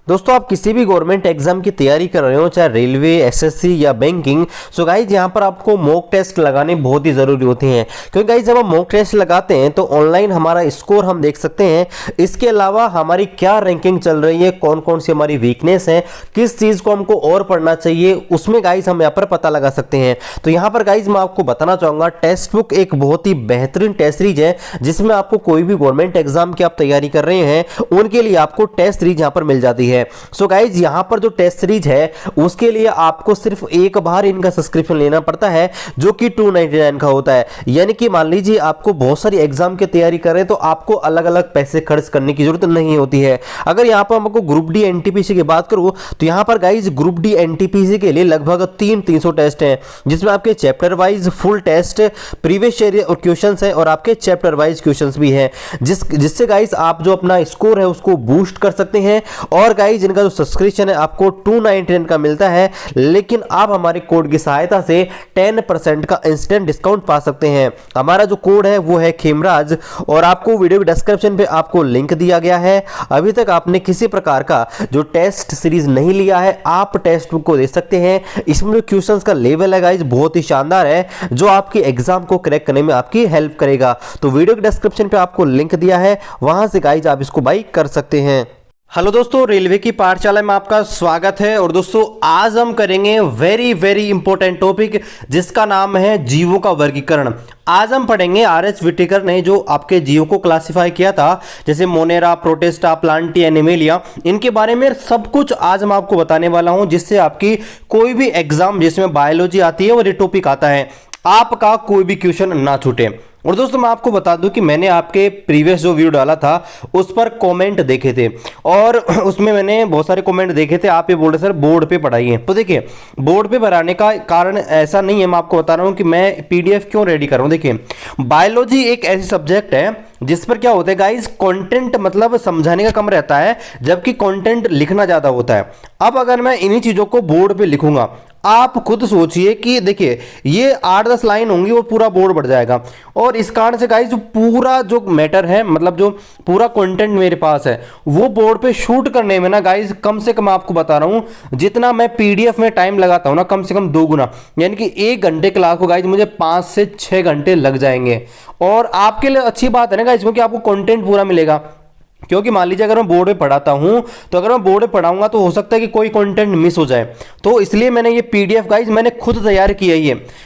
दोस्तों आप किसी भी गवर्नमेंट एग्जाम की तैयारी कर रहे हो, चाहे रेलवे, एसएससी या बैंकिंग, सो गाइज यहाँ पर आपको मॉक टेस्ट लगाने बहुत ही ज़रूरी होती हैं। क्योंकि गाइज जब हम मॉक टेस्ट लगाते हैं तो ऑनलाइन हमारा स्कोर हम देख सकते हैं। इसके अलावा हमारी क्या रैंकिंग चल रही है, कौन कौन सी हमारी वीकनेस है, किस चीज़ को हमको और पढ़ना चाहिए, उसमें गाइज हम यहाँ पर पता लगा सकते हैं। तो यहाँ पर गाइज मैं आपको बताना चाहूँगा, टेस्ट बुक एक बहुत ही बेहतरीन टेस्ट सीरीज है जिसमें आपको कोई भी गवर्नमेंट एग्जाम की आप तैयारी कर रहे हैं उनके लिए आपको टेस्ट सीरीज यहाँ पर मिल जाती है। सो गाइज यहां पर जो टेस्ट सीरीज है उसके लिए आपको सिर्फ एक बार इनका सब्सक्रिप्शन लेना पड़ता है जो कि 299 का होता है। यानी कि मान लीजिए आपको बहुत सारी एग्जाम की तैयारी करें तो आपको अलग अलग पैसे खर्च करने की जरूरत नहीं होती है। अगर यहां पर आपको ग्रुप डी एनटीपीसी की बात करूं तो यहां पर गाइज ग्रुप डी एनटीपीसी के लिए लगभग 300 टेस्ट हैं जिसमें आपके chapter wise full test, previous year और क्वेश्चंस है और आपके चैप्टर वाइज क्वेश्चंस भी हैं जिससे गाइज आप जो अपना स्कोर है उसको बूस्ट कर सकते हैं। और गाइज इनका जो सब्सक्रिप्शन है आपको 299 का मिलता है, लेकिन आप हमारे कोड की सहायता से 10% का इंस्टेंट डिस्काउंट पा सकते हैं। हमारा जो कोड है वो है खेमराज और आपको वीडियो के डिस्क्रिप्शन पे आपको लिंक दिया गया है। अभी तक आपने किसी प्रकार का जो टेस्ट सीरीज नहीं लिया है आप टेस्ट बुक को दे सकते हैं। इसमें जो क्वेश्चंस का लेवल है गाइज बहुत ही शानदार है जो आपके एग्जाम को क्रैक करने में आपकी हेल्प करेगा। तो वीडियो के डिस्क्रिप्शन पे आपको लिंक दिया है, वहां से गाइज आप इसको बाई कर सकते हैं। हेलो दोस्तों, रेलवे की पाठशाला में आपका स्वागत है। और दोस्तों आज हम करेंगे वेरी इंपॉर्टेंट टॉपिक जिसका नाम है जीवों का वर्गीकरण। आज हम पढ़ेंगे आर.एच. व्हिटेकर ने जो आपके जीवों को क्लासिफाई किया था, जैसे मोनेरा, प्रोटिस्टा, प्लांटी, एनिमेलिया, इनके बारे में सब कुछ आज मैं आपको बताने वाला हूं जिससे आपकी कोई भी एग्जाम जिसमें बायोलॉजी आती है और ये टॉपिक आता है आपका कोई भी क्वेश्चन ना छूटे। और दोस्तों मैं आपको बता दूं कि मैंने आपके प्रीवियस जो वीडियो डाला था उस पर कमेंट देखे थे और उसमें मैंने बहुत सारे कमेंट देखे थे। आप ये बोल रहे सर बोर्ड पे पढ़ाइए, तो देखिए बोर्ड पे पढ़ाने का कारण ऐसा नहीं है, मैं आपको बता रहा हूं कि मैं पीडीएफ क्यों रेडी कर रहा हूं। देखिए बायोलॉजी एक ऐसी सब्जेक्ट है जिस पर क्या होता है गाइस, कंटेंट मतलब समझाने का कम रहता है जबकि कंटेंट लिखना ज्यादा होता है। अब अगर मैं इन्हीं चीजों को बोर्ड पे लिखूंगा, आप खुद सोचिए कि देखिए ये 8-10 लाइन होंगी और पूरा बोर्ड बढ़ जाएगा। और इस कारण से गाइस जो पूरा जो मैटर है, मतलब जो पूरा कंटेंट मेरे पास है वो बोर्ड पे शूट करने में ना गाइस कम से कम आपको बता रहा हूं जितना मैं पीडीएफ में टाइम लगाता हूं ना कम से कम 2 गुना, यानी कि 1 घंटे क्लास को गाइस मुझे 5 से 6 घंटे लग जाएंगे। और आपके लिए अच्छी बात है ना गाइस, क्योंकि आपको कंटेंट पूरा मिलेगा। क्योंकि मान लीजिए अगर मैं बोर्ड पे पढ़ाता हूं तो अगर मैं बोर्ड पे पढ़ाऊंगा तो हो सकता है कि कोई कंटेंट मिस हो जाए। तो इसलिए मैंने ये पीडीएफ गाइस मैंने खुद तैयार की है।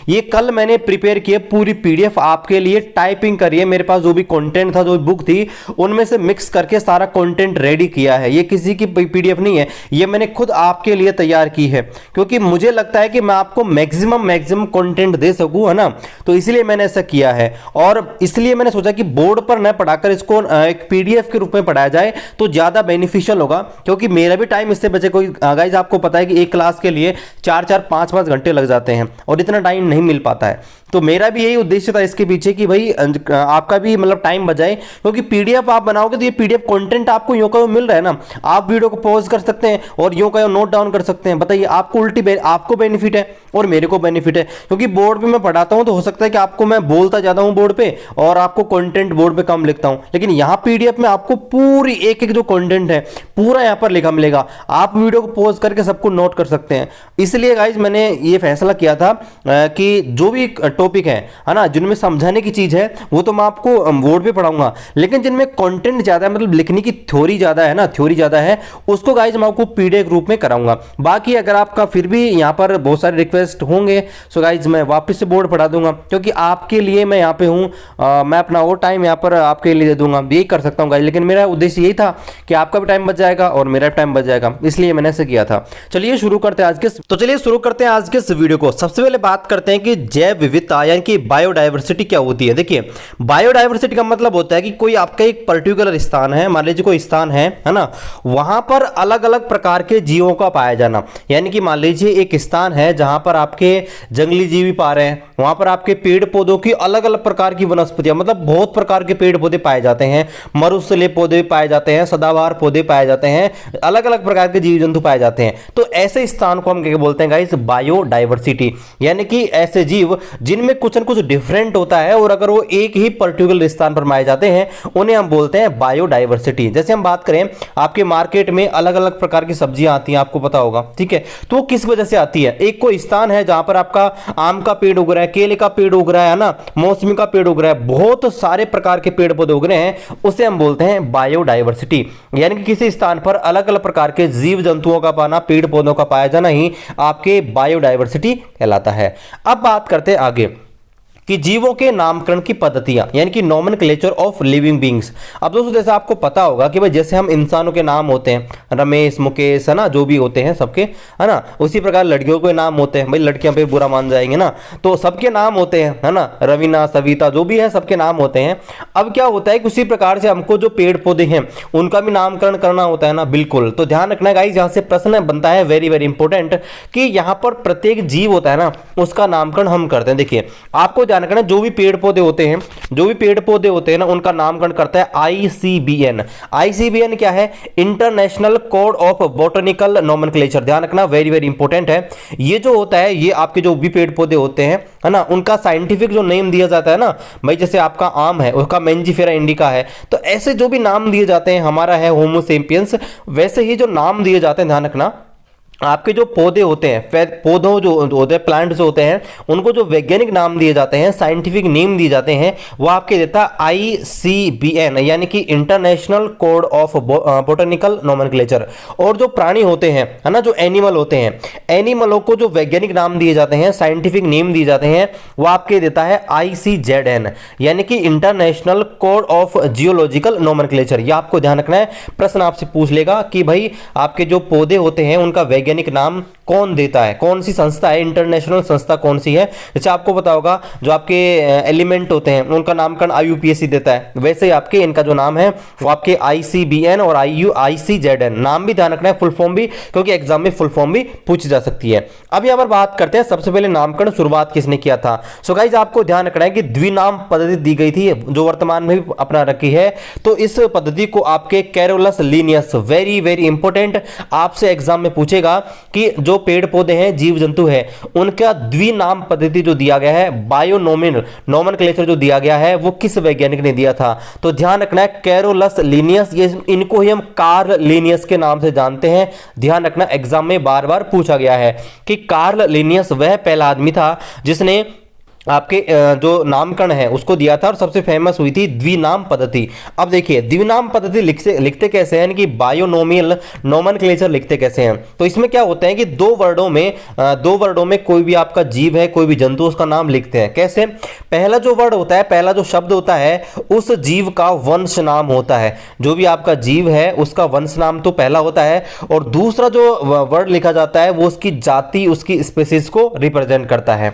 ये कल मैंने प्रिपेयर किया पूरी पीडीएफ आपके लिए, टाइपिंग करी है। मेरे पास जो भी कंटेंट था, जो बुक थी, उनमें से मिक्स करके सारा कंटेंट रेडी किया है। ये किसी की पीडीएफ नहीं है, ये मैंने खुद आपके लिए तैयार की है क्योंकि मुझे लगता है कि मैं आपको मैक्सिमम कंटेंट दे सकूं, है ना। तो इसलिए मैंने ऐसा किया है और इसलिए मैंने सोचा कि बोर्ड पर न पढ़ाकर इसको एक पीडीएफ के रूप में पढ़ाया जाए तो ज्यादा बेनिफिशियल होगा, क्योंकि मेरा भी टाइम इससे बचे। कोई गाइस आपको पता है कि एक क्लास के लिए 4-4, 5-5 घंटे लग जाते हैं और इतना टाइम नहीं मिल पाता है। तो मेरा भी यही उद्देश्य था इसके पीछे कि भाई आपका भी मतलब टाइम बचाए, क्योंकि पीडीएफ आप बनाओगे तो ये पीडीएफ कंटेंट आपको यूं का मिल रहा है ना, आप वीडियो को पॉज कर सकते हैं और यूं का नोट डाउन कर सकते हैं। बताइए आपको आपको बेनिफिट है और मेरे को बेनिफिट है, क्योंकि बोर्ड पे मैं पढ़ाता हूं तो हो सकता है कि आपको मैं बोलता ज्यादा हूं बोर्ड पे और आपको कंटेंट बोर्ड पे कम लिखता हूं, लेकिन यहां पीडीएफ में आपको पूरी एक जो कंटेंट है पूरा यहां पर लिखा मिलेगा। आप वीडियो को पॉज करके सबको नोट कर सकते हैं। इसलिए गाइज मैंने ये फैसला किया था कि जो भी टॉपिक है ना, जिनमें समझाने की चीज है वो तो मैं आपको बोर्ड पे पढ़ाऊंगा, लेकिन जिनमें कंटेंट ज्यादा है, मतलब लिखने की थ्योरी ज्यादा है ना, थ्योरी ज्यादा है, उसको गाइज मैं आपको पीडीएफ रूप में कराऊंगा। बाकी अगर आपका फिर भी यहां पर बहुत सारे रिक्वेस्ट होंगे सो गाइज मैं वापस से बोर्ड पढ़ा दूंगा, क्योंकि आपके लिए मैं यहां पे हूं। मैं अपना और टाइम यहां पर आपके लिए दे दूंगा, यही कर सकता हूं गाइज। लेकिन मेरा उद्देश्य यही था कि आपका भी टाइम बच जाएगा और मेरा टाइम बच जाएगा, इसलिए मैंने ऐसे किया था। चलिए शुरू करते हैं आज के इस वीडियो को। सबसे पहले बात करते हैं कि जैव विविधता यानी कि बायोडायवर्सिटी क्या होती है। देखिए बायोडायवर्सिटी का मतलब होता है कि कोई आपका एक पर्टिकुलर स्थान है, मान लीजिए कोई स्थान है ना, वहां पर अलग अलग प्रकार के जीवों का पाया जाना। यानी कि मान लीजिए एक स्थान है जहां पर आपके जंगली जीव पा रहे हैं, वहां पर आपके पेड़ पौधों की अलग अलग प्रकार की वनस्पतियां, मतलब बहुत प्रकार के पेड़ पौधे पाए जाते हैं, मरुस्थलीय पौधे पाए जाते हैं, सदाबहार पौधे पाए जाते हैं, अलग अलग प्रकार के जीव जंतु पाए जाते हैं। तो ऐसे स्थान को हम क्या बोलते हैं गाइस, बायोडायवर्सिटी, यानी कि ऐसे जीव जिनमें कुछ न कुछ डिफरेंट होता है और अगर वो एक ही पर्टिकुलर स्थान पर पाए जाते हैं उन्हें हम बोलते हैं बायोडायवर्सिटी। जैसे हम बात करें आपके मार्केट में अलग अलग प्रकार की सब्जियां आती हैं, आपको पता होगा, ठीक है, तो वो किस वजह से आती है? एक कोई स्थान है जहां पर आपका आम का पेड़ उग रहा है, केले का पेड़ उग रहा है ना, मौसमी का पेड़ उग रहा है, बहुत सारे प्रकार के पेड़ पौधे उग रहे हैं, उसे हम बोलते हैं बायोडायवर्सिटी। यानी कि किसी स्थान पर अलग अलग प्रकार के जीव जंतुओं का पाना, पेड़ पौधों का पाया जाना ही आपके बायोडायवर्सिटी कहलाता है। अब बात करते हैं आगे कि जीवों के नामकरण की पद्धतियां, यानी कि नॉमेनक्लेचर ऑफ लिविंग बींग्स। अब दोस्तों जैसे आपको पता होगा कि भाई जैसे हम इंसानों के नाम होते हैं, रमेश, मुकेश, है ना, जो भी होते हैं सबके, है ना, उसी प्रकार लड़कियों के नाम होते हैं, भाई लड़कियां पे बुरा मान जाएंगे ना, तो सबके नाम होते हैं, है ना, रवीना, सविता, जो भी है सबके नाम होते हैं। अब क्या होता है कि उसी प्रकार से हमको जो पेड़ पौधे हैं उनका भी नामकरण करना होता है ना, बिल्कुल। तो ध्यान रखना गाइस, यहां से प्रश्न बनता है वेरी वेरी इंपॉर्टेंट कि यहां पर प्रत्येक जीव होता है ना उसका नामकरण हम करते हैं। देखिए आपको करना, जो भी पेड़ पौधे होते हैं, जो भी पेड़ पौधे होते हैं ना उनका नामकरण करता है आईसीबीएन। आईसीबीएन क्या है? International code of botanical nomenclature. ध्यान रखना, वेरी वेरी इंपॉर्टेंट है। ये जो होता है, ये आपके जो भी पेड़ पौधे होते हैं, है ना, उनका साइंटिफिक जो नेम दिया जाता है ना, भाई जैसे आपका आम है उसका मेंजिफेरा इंडिका है, तो ऐसे जो भी नाम दिए जाते हैं, हमारा है होमो सेपियंस, वैसे ही जो नाम दिए जाते हैं, ध्यान रखना, आपके जो पौधे होते हैं, पौधों जो होते हैं, प्लांट जो होते हैं, उनको जो वैज्ञानिक नाम दिए जाते हैं, साइंटिफिक नेम दिए जाते हैं, वो आपके देता है आईसीबीएन, यानी कि international code of botanical nomenclature. और जो प्राणी होते हैं, है ना, जो एनिमल होते हैं, एनिमलों को जो वैज्ञानिक नाम दिए जाते हैं, साइंटिफिक नेम दिए जाते हैं, वो आपके देता है आईसीजेडएन, यानी कि international code of geological nomenclature. ये आपको ध्यान रखना है, प्रश्न आपसे पूछ लेगा कि भाई आपके जो पौधे होते हैं उनका वैज्ञानिक नाम कौन देता है, कौन सी संस्था है, इंटरनेशनल संस्था कौन सी है। जैसे आपको पता होगा जो आपके एलिमेंट होते हैं उनका नामकरण आईयूपीएसी देता है, वैसे ही आपके इनका जो नाम है वो आपके आईसीबीएन और आईसीजेडएन। नाम भी ध्यान रखना है, फुल फॉर्म भी, क्योंकि एग्जाम में फुल फॉर्म भी पूछी जा सकती है। अब यहां पर बात करते हैं सबसे पहले नामकरण शुरुआत किसने किया था। सो गाइस आपको ध्यान रखना है कि द्विनाम पद्धति दी गई थी जो वर्तमान में भी अपना रखी है। तो इस पद्धति को आपके Carolus Linnaeus, very very important, आपसे एग्जाम में पूछेगा कि जो पेड़ पौधे हैं, जीव जंतु है, उनका द्विनाम पद्धति जो दिया गया है, नोमेनक्लेचर जो दिया गया है, वो किस वैज्ञानिक ने दिया था। तो ध्यान रखना है कैरोलस लिनियस, ये इनको ही हम कार्ल लिनियस के नाम से जानते हैं। ध्यान रखना, एग्जाम में बार बार पूछा गया है कि कार्ल लिनियस वह पहला आदमी था जिसने आपके जो नामकरण है उसको दिया था और सबसे फेमस हुई थी द्विनाम पद्धति। अब देखिए द्विनाम पद्धति लिखते कैसे हैं कि बायोनोमियल नोमेनक्लेचर लिखते कैसे हैं। तो इसमें क्या होता है कि दो वर्डों में कोई भी आपका जीव है, कोई भी जंतु, उसका नाम लिखते हैं। कैसे? पहला जो वर्ड होता है, पहला जो शब्द होता है, उस जीव का वंश नाम होता है। जो भी आपका जीव है उसका वंश नाम तो पहला होता है, और दूसरा जो वर्ड लिखा जाता है वो उसकी जाति, उसकी स्पीशीज को रिप्रेजेंट करता है।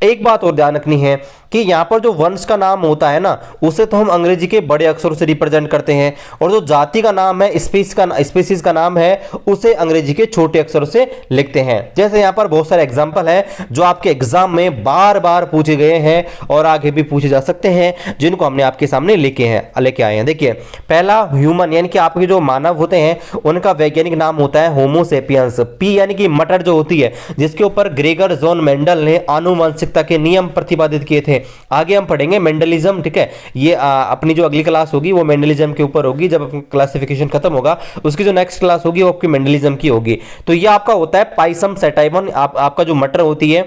एक बात और रखनी है कि यहां पर जो वंश का नाम होता है ना, उसे तो हम अंग्रेजी के बड़े अक्षरों से रिप्रेजेंट करते हैं, और जो जाति का नाम है, स्पीशीज का नाम है, उसे अंग्रेजी के छोटे अक्षरों से लिखते हैं। जैसे यहां पर बहुत सारे एग्जांपल हैं जो आपके एग्जाम में बार बार पूछे गए हैं और आगे भी पूछे जा सकते हैं, जिनको हमने आपके सामने लेके आए हैं। देखिए पहला ह्यूमन, यानी कि आपके जो मानव होते हैं उनका वैज्ञानिक नाम होता है होमो सेपियंस। पी यानी कि मटर जो होती है, जिसके ऊपर ग्रेगर जॉन मेंडल ने आनुवंशिकता के नियम प्रतिपादित किए थे। आगे हम पढ़ेंगे मेंडलिज्म, ठीक है, ये अपनी जो अगली क्लास होगी वो मेंडलिज्म के ऊपर होगी। जब क्लासिफिकेशन खत्म होगा उसकी जो नेक्स्ट क्लास होगी वो आपकी मेंडलिज्म की होगी। तो ये आपका होता है पाइसम सैटाइवम। आपका जो मटर होती है,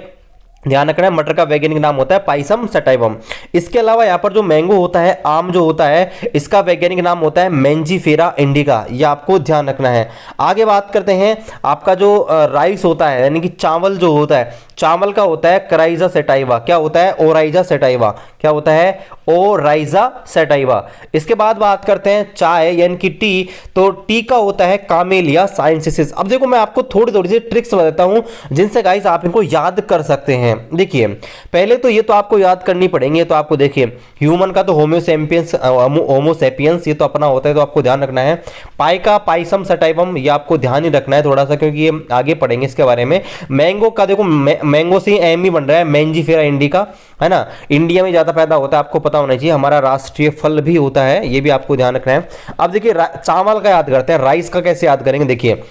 ध्यान रखना है, मटर का वैज्ञानिक नाम होता है पाइसम सटाइवम। इसके अलावा यहाँ पर जो मैंगो होता है, आम जो होता है, इसका वैज्ञानिक नाम होता है मेंजिफेरा इंडिका। ये आपको ध्यान रखना है। आगे बात करते हैं, आपका जो राइस होता है, यानी कि चावल जो होता है, चावल का होता है कराइजा सेटाइवा। क्या होता है? Oryza sativa. क्या होता है? Oryza sativa. इसके बाद बात करते हैं चाय यानी कि टी, तो टी का होता है कामेलिया साइनेंसिस। अब देखो मैं आपको थोड़ी थोड़ी सी ट्रिक्स बताता हूं जिनसे गाइस आप इनको याद कर सकते हैं। हैं। देखिए पहले तो ये तो आपको याद करनी पड़ेंगे, तो आपको देखिए ह्यूमन का तो होमोसेपियंस ये तो अपना होता है, तो आपको ध्यान रखना है। पाई का पाइसम सटाइवम ये आपको ध्यान ही रखना है थोड़ा सा, क्योंकि ये आगे पढ़ेंगे इसके बारे में। मैंगो का देखो मैंगो से एम ही बन रहा है, मैंजीफेरा इंडिका, है ना, इंडिया में ज्यादा पैदा होता है, आपको पता होना चाहिए। हमारा राष्ट्रीय फल भी होता है, ये भी आपको ध्यान रखना है। अब देखिए चावल का याद करते हैं, राइस का कैसे याद करेंगे। देखिए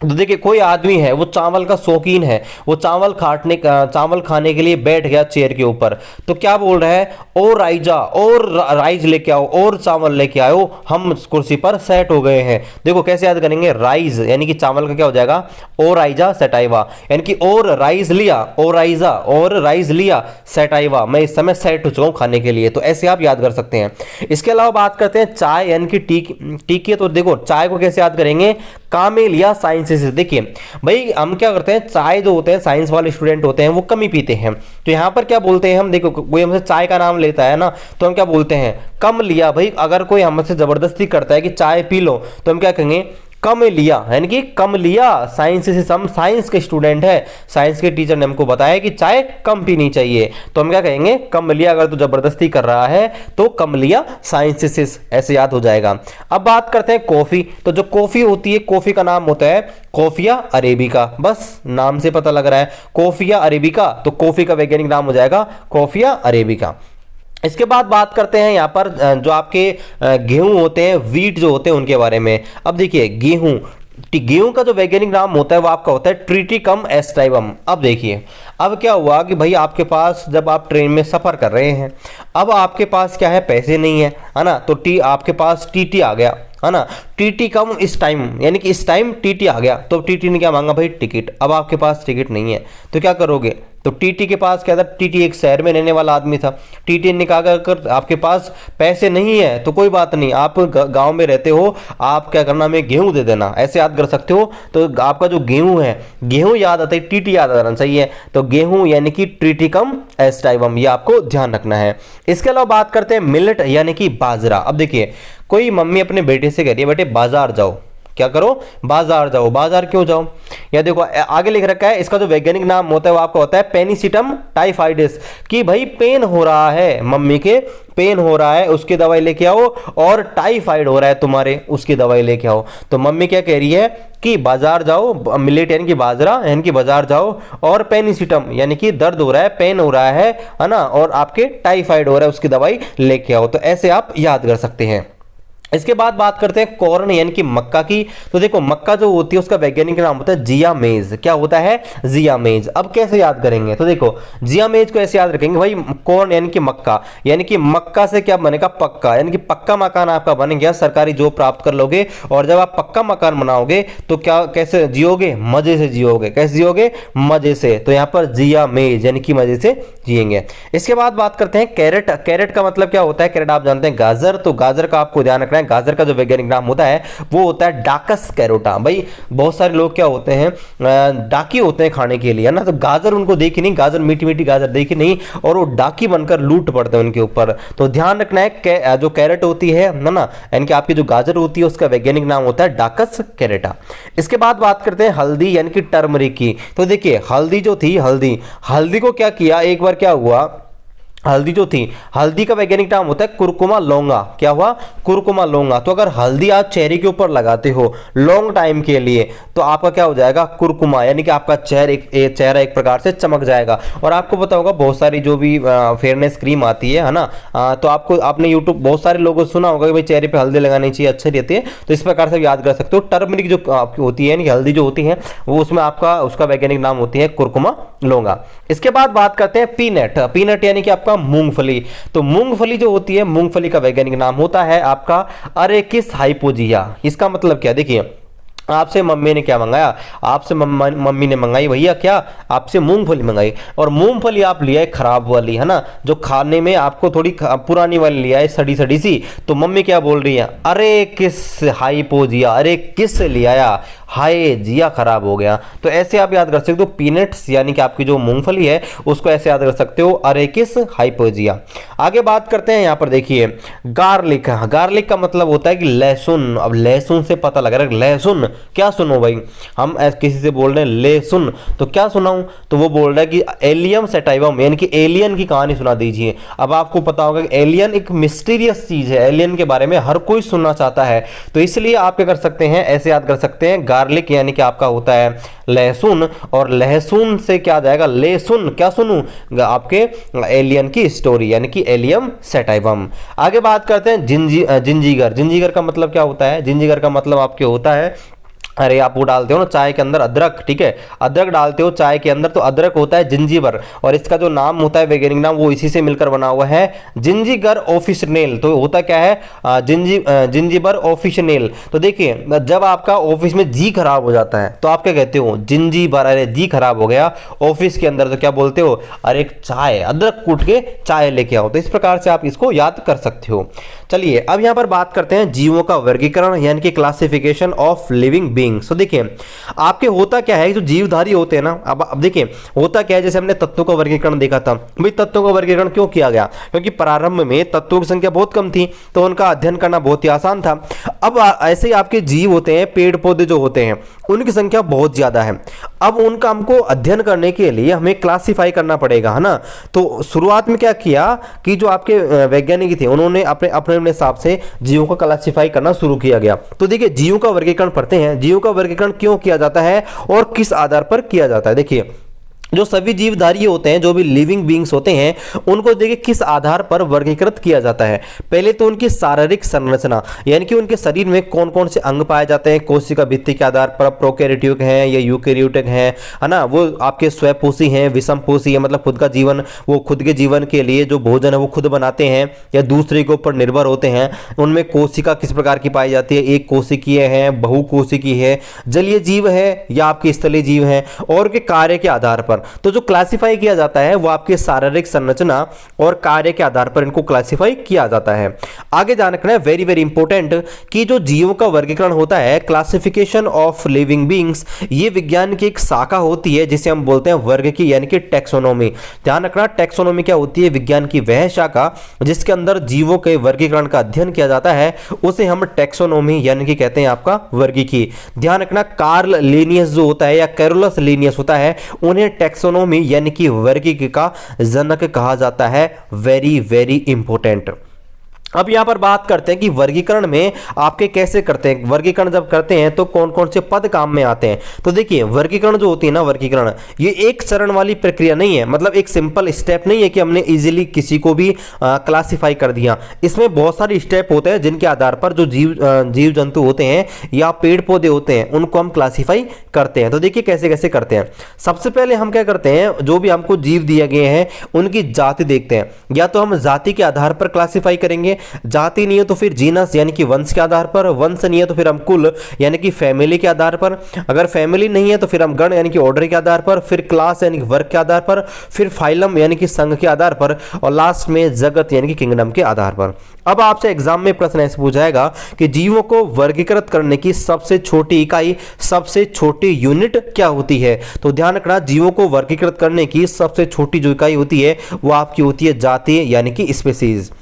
तो देखिए कोई आदमी है वो चावल का शौकीन है, वो चावल खाने के लिए बैठ गया चेयर के ऊपर, तो क्या बोल रहा है, और राइजा और राइस लेके आओ और चावल लेके आओ, हम कुर्सी पर सेट हो गए हैं। देखो कैसे याद करेंगे, राइस यानी कि चावल का क्या हो जाएगा, और राइजा सेटाइवा, यानी कि और राइस लिया, और राइजा और राइस लिया सेटाइवा, मैं इस समय सेट हो चुका हूं खाने के लिए। तो ऐसे आप याद कर सकते हैं। इसके अलावा बात करते हैं चाय यानी कि टी। तो देखो चाय को कैसे याद करेंगे, कामेलिया साइंसेस। देखिए भाई हम क्या करते हैं, चाय जो होते हैं साइंस वाले स्टूडेंट होते हैं वो कम ही पीते हैं, तो यहां पर क्या बोलते हैं हम, देखो कोई हमसे चाय का नाम लेता है ना, तो हम क्या बोलते हैं, कम लिया। भाई अगर कोई हमसे जबरदस्ती करता है कि चाय पी लो, तो हम क्या कहेंगे, कम लिया, यानी कि कम लिया। साइंस से हम साइंस के स्टूडेंट है, साइंस के टीचर ने हमको बताया कि चाय कम पीनी चाहिए, तो हम क्या कहेंगे, कम लिया। अगर तू जबरदस्ती कर रहा है तो कम लिया साइंस से, ऐसे याद हो जाएगा। अब बात करते हैं कॉफी। तो जो कॉफी होती है, कॉफी का नाम होता है कॉफिया अरेबिका, बस नाम से पता लग रहा है कॉफिया अरेबिका, तो कॉफी का वैज्ञानिक नाम हो जाएगा कॉफिया अरेबिका। इसके बाद बात करते हैं यहाँ पर जो आपके गेहूं होते हैं, वीट जो होते हैं उनके बारे में। अब देखिए गेहूं का जो वैज्ञानिक नाम होता है वो आपका होता है ट्रिटिकम एस्टाइवम। अब देखिए अब क्या हुआ कि भाई आपके पास जब आप ट्रेन में सफर कर रहे हैं, अब आपके पास क्या है, पैसे नहीं है ना, तो आपके पास टीटी आ गया, है ना, टीटी कम इस टाइम, यानी कि इस टाइम टीटी आ गया, तो टीटी ने क्या मांगा भाई, टिकट। अब आपके पास टिकट नहीं है तो क्या करोगे, तो टीटी के पास क्या था, टीटी एक शहर में रहने वाला आदमी था, टीटी ने कहा अगर आपके पास पैसे नहीं है तो कोई बात नहीं, आप गांव में रहते हो, आप क्या करना, हमें गेहूं दे देना, ऐसे याद कर सकते हो। तो आपका जो गेहूं है, गेहूं याद आता है, टीटी याद आना चाहिए, तो गेहूं यानी कि ट्रिटिकम एस्टाइवम, ये आपको ध्यान रखना है। इसके अलावा बात करते हैं मिलेट यानी कि बाजरा। अब देखिए कोई मम्मी अपने बेटे से कह रही है, बेटे बाजार जाओ, क्या करो, बाजार जाओ। बाजार क्यों जाओ, या देखो आगे लिख रखा है, इसका जो वैज्ञानिक नाम होता है वो आपका होता है पेनिसिटम टाइफाइडिस, कि भाई पेन हो रहा है, मम्मी के पेन हो रहा है, उसकी दवाई लेके आओ, और टाइफाइड हो रहा है तुम्हारे, उसकी दवाई लेके आओ। तो मम्मी क्या कह रही है कि बाजार जाओ, मिलेट यानी कि बाजरा यानी कि बाजार जाओ, और पेनिसिटम यानी कि दर्द हो रहा है, पेन हो रहा है ना, और आपके टाइफाइड हो रहा है, उसकी दवाई लेके आओ। तो ऐसे आप याद कर सकते हैं। इसके बाद बात करते हैं कॉर्न यानी कि मक्का की। तो देखो मक्का जो होती है उसका वैज्ञानिक नाम होता है जिया मेज। क्या होता है, जिया मेज। अब कैसे याद करेंगे, तो देखो जिया मेज को ऐसे याद रखेंगे भाई, कॉर्न यानी कि मक्का, यानी कि मक्का से क्या बनेगा, पक्का, यानी कि पक्का मकान आपका बन गया, सरकारी जॉब प्राप्त कर लोगे, और जब आप पक्का मकान बनाओगे तो क्या कैसे जियोगे, मजे से जियोगे। कैसे जियोगे, मजे से। तो यहाँ पर जिया मेज यानी कि मजे से जिएंगे। इसके बाद बात करते हैं कैरेट। कैरेट का मतलब क्या होता है, कैरेट आप जानते हैं गाजर, तो गाजर का आपको ध्यान रखना है, गाजर का जो वैज्ञानिक नाम होता है वो होता है डाकस कैरोटा। भाई बहुत सारे लोग क्या होते हैं, डाकी होते हैं खाने के लिए, है ना, तो गाजर उनको देखी नहीं, गाजर मीठी मीठी गाजर देखी नहीं, और वो डाकी बनकर लूट पड़ते हैं उनके ऊपर। तो ध्यान रखना है जो कैरेट होती है ना, यानी कि आपकी जो गाजर होती है उसका वैज्ञानिक नाम होता है डाकस कैरेटा। इसके बाद बात करते हैं हल्दी यानी कि टर्मरिक की। तो देखिए हल्दी जो थी, हल्दी को क्या किया, एक बार क्या हुआ, हल्दी जो थी, हल्दी का वैज्ञानिक नाम होता है कुरकुमा लौंगा। क्या हुआ, कुरकुमा लौंगा। तो अगर हल्दी आप चेहरे के ऊपर लगाते हो लॉन्ग टाइम के लिए तो आपका क्या हो जाएगा, कुरकुमा, यानी कि आपका चेहरा एक प्रकार से चमक जाएगा। और आपको पता होगा बहुत सारी जो भी फेयरनेस क्रीम आती है ना, तो आपने यूट्यूब बहुत सारे लोगों को सुना होगा कि भाई चेहरे पे हल्दी लगानी चाहिए, अच्छी रहती है। तो इस प्रकार से याद कर सकते हो। टर्मरिक जो आपकी होती है यानी हल्दी जो होती है वो उसमें आपका उसका वैज्ञानिक नाम होती है कुरकुमा लौंगा। इसके बाद बात करते हैं पीनट यानी कि आपका मूंगफली। तो मूंगफली जो होती है, मूंगफली का वैज्ञानिक नाम होता है आपका अरेकिस हाइपोजिया। इसका मतलब क्या, देखिए आपसे मम्मी ने क्या मंगाया, आपसे मम्मी ने मंगाई भैया क्या, आपसे मूंगफली मंगाई, और मूंगफली आप लिया है खराब वाली, है ना, जो खाने में आपको थोड़ी पुरानी वाली लिया है, सड़ी सड़ी सी। तो मम्मी क्या बोल रही है, अरे किस हाइपोजिया, अरे किस ले आया, हाय जिया खराब हो गया। तो ऐसे आप याद कर सकते हो पीनट्स यानी कि आपकी जो मूंगफली है उसको ऐसे याद कर सकते हो, अरे किस हाइपोजिया। आगे बात करते हैं, यहाँ पर देखिए गार्लिक। गार्लिक का मतलब होता है कि लहसुन। अब लहसुन से पता लग रहा है, लहसुन क्या सुनो भाई, हम किसी से बोल रहे हैं ले सुन, तो क्या सुनाऊं, तो वो बोल रहा है कि एलियम सेटाइवम यानी कि एलियन की कहानी सुना दीजिए। अब आपको पता होगा कि एलियन एक मिस्टीरियस चीज है, एलियन के बारे में हर कोई सुनना चाहता है, तो इसलिए आप क्या कर सकते हैं, ऐसे याद कर सकते हैं, गार्लिक यानी कि आपका होता है लहसुन, और लहसुन से क्या आ जाएगा, ले सुन, क्या सुनूं, आपके एलियन की स्टोरी यानी कि एलियम सेटाइवम। आगे बात करते हैं जिंजीगर। जिंजीगर का मतलब क्या होता है, जिंजीगर का मतलब आपके होता है, अरे आप वो डालते हो ना चाय के अंदर अदरक, ठीक है, अदरक डालते हो चाय के अंदर, तो अदरक होता है जिंजीबर, और इसका जो नाम होता है वैज्ञानिक नाम वो इसी से मिलकर बना हुआ है जिंजीगर ऑफिशिनेल। तो होता क्या है, जिंजीबर ऑफिशिनेल। तो देखिए जब आपका ऑफिस में जी खराब हो जाता है तो आप क्या कहते हो, जिंजीबर, अरे जी खराब हो गया ऑफिस के अंदर, तो क्या बोलते हो, अरे चाय, अदरक कूट के चाय लेके आओ। तो इस प्रकार से आप इसको याद कर सकते हो। चलिए अब यहां पर बात करते हैं जीवों का वर्गीकरण यानी कि क्लासिफिकेशन ऑफ लिविंग बीइंग्स। तो देखिए आपके होता क्या है, जो जीवधारी होते हैं ना, अब देखिए होता क्या है, जैसे हमने तत्वों का वर्गीकरण देखा था, भाई तत्वों का वर्गीकरण क्यों किया गया, क्योंकि प्रारंभ में तत्वों की संख्या बहुत कम थी, तो उनका अध्ययन करना बहुत ही आसान था। अब ऐसे ही आपके जीव होते हैं, पेड़ पौधे जो होते हैं उनकी संख्या बहुत ज्यादा है, अब उनका हमको अध्ययन करने के लिए हमें क्लासिफाई करना पड़ेगा, है ना। तो शुरुआत में क्या किया कि जो आपके वैज्ञानिक थे उन्होंने अपने अपने हिसाब से जीवों को क्लासिफाई करना शुरू किया गया। तो देखिए जीवों का वर्गीकरण पढ़ते हैं, जीवों का वर्गीकरण क्यों किया जाता है और किस आधार पर किया जाता है। देखिए जो सभी जीवधारी होते हैं, जो भी लिविंग बीइंग्स होते हैं, उनको देखिए किस आधार पर वर्गीकृत किया जाता है। पहले तो उनकी शारीरिक संरचना यानी कि उनके शरीर में कौन कौन से अंग पाए जाते हैं, कोशिका भित्ति के आधार पर प्रोकैरियोटिक हैं या यूकैरियोटिक हैं, है ना, वो आपके स्वपोषी हैं, विषमपोषी है, मतलब खुद का जीवन, वो खुद के जीवन के लिए जो भोजन है वो खुद बनाते हैं या दूसरे के ऊपर निर्भर होते हैं। उनमें कोशिका किस प्रकार की पाई जाती है, एक कोशिकीय है, बहुकोशिकीय है, जलीय जीव है या आपके स्थलीय जीव है, और के कार्य के आधार पर। तो जो क्लासिफाई किया जाता है वो आपके शारीरिक संरचना और कार्य के आधार पर इनको क्लासिफाई किया जाता है। आगे ध्यान रखना है, वेरी वेरी इंपॉर्टेंट, कि जो जीवों का वर्गीकरण होता है, क्लासिफिकेशन ऑफ लिविंग बीइंग्स, ये विज्ञान की एक शाखा होती है जिसे हम बोलते हैं वर्ग की यानी कि टैक्सोनॉमी। ध्यान रखना, टैक्सोनॉमी क्या होती है, विज्ञान की वह शाखा जिसके अंदर जीवों के वर्गीकरण का अध्ययन किया जाता है, उसे हम टैक्सोनॉमी यानी कि कहते हैं आपका वर्गीकी। ध्यान रखना, कार्ल लिनियस जो होता है या कैरोलस लिनियस होता है, उन्हें टैक्सोनॉमी यानी कि वर्गीकी का जनक कहा जाता है। Very very important. अब यहां पर बात करते हैं कि वर्गीकरण में आपके कैसे करते हैं, वर्गीकरण जब करते हैं तो कौन कौन से पद काम में आते हैं। तो देखिए वर्गीकरण जो होती है ना, वर्गीकरण ये एक चरण वाली प्रक्रिया नहीं है, मतलब एक सिंपल स्टेप नहीं है कि हमने इजीली किसी को भी क्लासिफाई कर दिया। इसमें बहुत सारे स्टेप होते हैं जिनके आधार पर जो जीव जंतु होते हैं या पेड़ पौधे होते हैं उनको हम क्लासिफाई करते हैं। तो देखिए कैसे कैसे करते हैं। सबसे पहले हम क्या करते हैं, जो भी हमको जीव दिए गए हैं उनकी जाति देखते हैं, या तो हम जाति के आधार पर क्लासिफाई करेंगे, जाति नहीं है तो फिर जीनस यानी कि वंश के आधार पर, वंश नहीं है तो फिर हम कुल यानी कि फैमिली के आधार पर, अगर फैमिली नहीं है तो फिर हम गण यानी कि ऑर्डर के आधार पर, फिर क्लास यानी कि वर्ग के आधार पर, फिर फाइलम यानी कि संघ के आधार पर, और लास्ट में जगत यानी कि किंगडम के आधार पर। अब आपसे एग्जाम में प्रश्न ऐसे पूछा जाएगा कि जीवों को वर्गीकृत करने की सबसे छोटी इकाई, सबसे छोटी यूनिट क्या होती है। तो ध्यान रखना, जीवों को वर्गीकृत करने की सबसे छोटी जो इकाई होती है वो आपकी होती है जाति यानी कि स्पीसीज।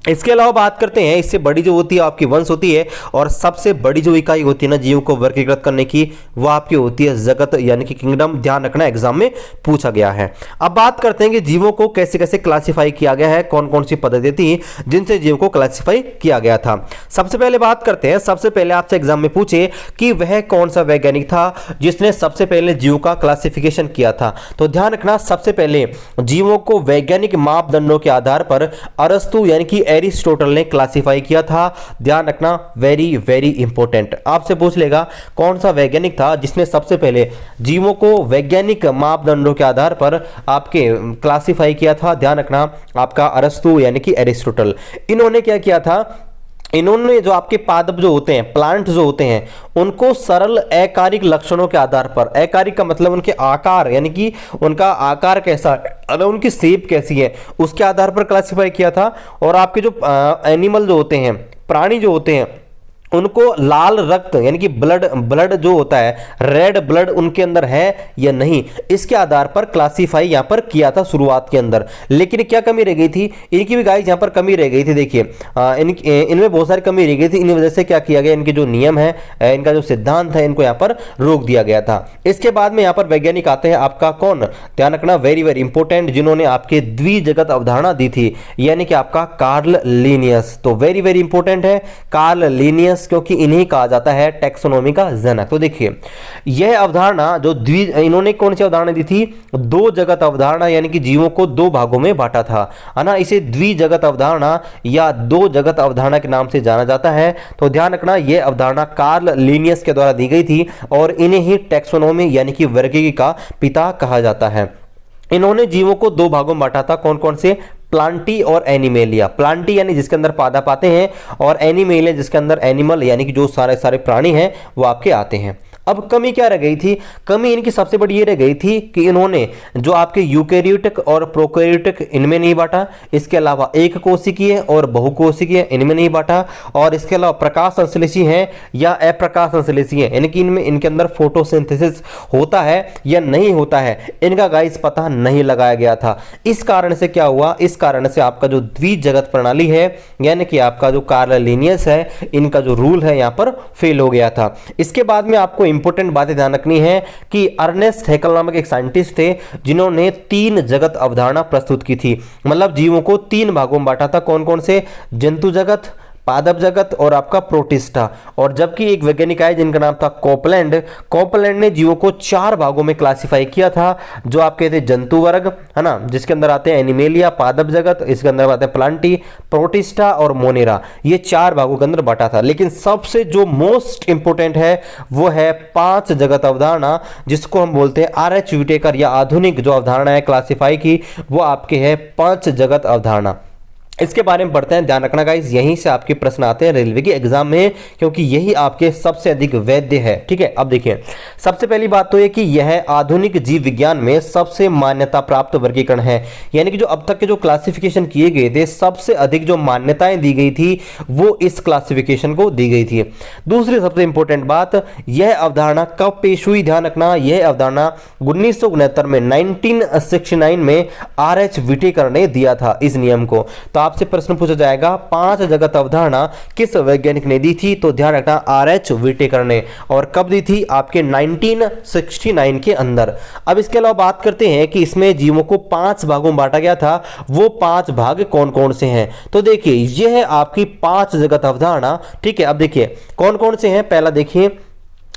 इसके अलावा बात करते हैं, इससे बड़ी जो होती है आपकी वंश होती है, और सबसे बड़ी जो इकाई होती है ना जीवों को वर्गीकृत करने की वो आपकी होती है जगत यानी कि किंगडम। ध्यान रखना, एग्जाम में पूछा गया है। अब बात करते हैं कि जीवों को कैसे कैसे क्लासिफाई किया गया है, कौन कौन सी पद्धति थी जिनसे जीवों को क्लासिफाई किया गया था। सबसे पहले बात करते हैं, सबसे पहले आपसे एग्जाम में पूछे कि वह कौन सा वैज्ञानिक था जिसने सबसे पहले जीवों का क्लासिफिकेशन किया था। तो ध्यान रखना, सबसे पहले जीवों को वैज्ञानिक मापदंडों के आधार पर अरस्तु यानी कि एरिस्टोटल ने क्लासिफाई किया था। ध्यान रखना, वेरी वेरी इंपॉर्टेंट। आपसे पूछ लेगा कौन सा वैज्ञानिक था जिसने सबसे पहले जीवों को वैज्ञानिक मापदंडों के आधार पर आपके क्लासिफाई किया था। ध्यान रखना, आपका अरस्तु यानी कि एरिस्टोटल। इन्होंने क्या किया था, इन्होंने जो आपके पादप जो होते हैं, प्लांट जो होते हैं, उनको सरल अकारिक लक्षणों के आधार पर, अकारिक का मतलब उनके आकार यानी कि उनका आकार कैसा है, उनकी शेप कैसी है, उसके आधार पर क्लासिफाई किया था। और आपके जो एनिमल जो होते हैं, प्राणी जो होते हैं, उनको लाल रक्त यानी कि ब्लड जो होता है, रेड ब्लड उनके अंदर है या नहीं, इसके आधार पर क्लासीफाई यहां पर किया था शुरुआत के अंदर। लेकिन क्या कमी रह गई थी, इनकी भी गाइस यहां पर कमी रह गई थी। देखिए इनमें बहुत सारी कमी रह गई थी, इन वजह से क्या किया गया, इनके जो नियम है, इनका जो सिद्धांत है, इनको यहां पर रोक दिया गया था। इसके बाद में यहां पर वैज्ञानिक आते हैं आपका कौन, ध्यान रखना वेरी वेरी इंपॉर्टेंट, जिन्होंने आपके द्विजगत अवधारणा दी थी, यानी कि आपका कार्ल लिनियस। तो वेरी वेरी इंपॉर्टेंट है कार्ल लिनियस, क्योंकि इन्हीं कहा जाता है टैक्सोनॉमी का जनक। तो देखिए यह अवधारणा जो इन्होंने कौन सी अवधारणा दी थी, दो जगत अवधारणा, यानी कि जीवों को दो भागों में बांटा था, है ना। इसे द्विजगत अवधारणा या दो जगत अवधारणा के नाम से जाना जाता है। तो ध्यान रखना यह अवधारणा कार्ल लिनियस के द्वारा दी गई थी और इन्हें ही टैक्सोनॉमी यानी कि वर्गीकरण का पिता कहा जाता है। इन्होंने जीवों को दो भागों में बांटा था, कौन कौन से, प्लांटी और एनिमेलिया। प्लांटी यानी जिसके अंदर पौधा पाते हैं, और एनिमेलिया जिसके अंदर एनिमल यानी कि जो सारे सारे प्राणी हैं वो आपके आते हैं। अब कमी क्या रह गई थी, कमी इनकी सबसे बड़ी ये रह गई थी कि इन्होंने जो आपके यूकेरियोटिक और प्रोकैरियोटिक इनमें नहीं बांटा, इसके अलावा एक कोशिकीय और बहुकोशिकीय इनमें नहीं बांटा, और इसके अलावा प्रकाश संश्लेषी हैं या अप्रकाश संश्लेषी हैं, यानी कि इनमें इनके अंदर फोटोसिंथेसिस होता है या नहीं होता है, इनका गाइस पता नहीं लगाया गया था। इस कारण से क्या हुआ, इस कारण से आपका जो द्विजगत प्रणाली है, यानी कि आपका जो कार्ल लिनियस है, इनका जो रूल है यहां पर फेल हो गया था। इसके बाद में आपको इंपॉर्टेंट बातें ध्यान रखनी है कि अर्नेस्ट हैकेल नामक एक साइंटिस्ट थे, जिन्होंने तीन जगत अवधारणा प्रस्तुत की थी, मतलब जीवों को तीन भागों में बांटा था, कौन कौन से, जंतु जगत, पादप जगत और आपका प्रोटिस्टा। और जबकि एक वैज्ञानिक आए जिनका नाम था कोपलैंड ने जीवों को चार भागों में क्लासिफाई किया था, जो आपके थे जंतु वर्ग, है ना, जिसके अंदर आते हैं एनिमेलिया, पादप जगत, इसके अंदर आते हैं प्लांटी, प्रोटिस्टा और मोनेरा, ये चार भागों के अंदर बांटा था। लेकिन सबसे जो मोस्ट इंपोर्टेंट है वो है पांच जगत अवधारणा, जिसको हम बोलते हैं RH विटेकर, या आधुनिक जो अवधारणा है क्लासिफाई की, वो आपके है पांच जगत अवधारणा। इसके बारे में पढ़ते हैं, ध्यान रखना गाइस, यहीं से आपके प्रश्न आते हैं रेलवे के एग्जाम में, क्योंकि यही आपके सबसे अधिक वैध है। ठीक है, अब देखिए सबसे पहली बात तो ये कि यह आधुनिक जीव विज्ञान में सबसे मान्यता प्राप्त वर्गीकरण है, यानी कि जो अब तक के जो क्लासिफिकेशन किए गए थे, सबसे अधिक जो मान्यताएं दी गई थी वो इस क्लासिफिकेशन को दी गई थी। दूसरी सबसे इंपॉर्टेंट बात, यह अवधारणा कब पेश हुई, ध्यान रखना, यह अवधारणा 1969 में 1969 में RH विटेकर ने दिया था इस नियम को। तो आपसे प्रश्न पूछा जाएगा पांच जगत अवधारणा किस वैज्ञानिक ने दी थी, तो ध्यान रखना RH विटेकर ने, और कब दी थी, आपके 1969 के अंदर। अब इसके अलावा बात करते हैं कि इसमें जीवों को पांच भागों में बांटा गया था, वो पांच भाग कौन कौन से हैं। तो देखिए यह है आपकी पांच जगत अवधारणा। ठीक है, अब देखिए कौन कौन से हैं, पहला देखिए,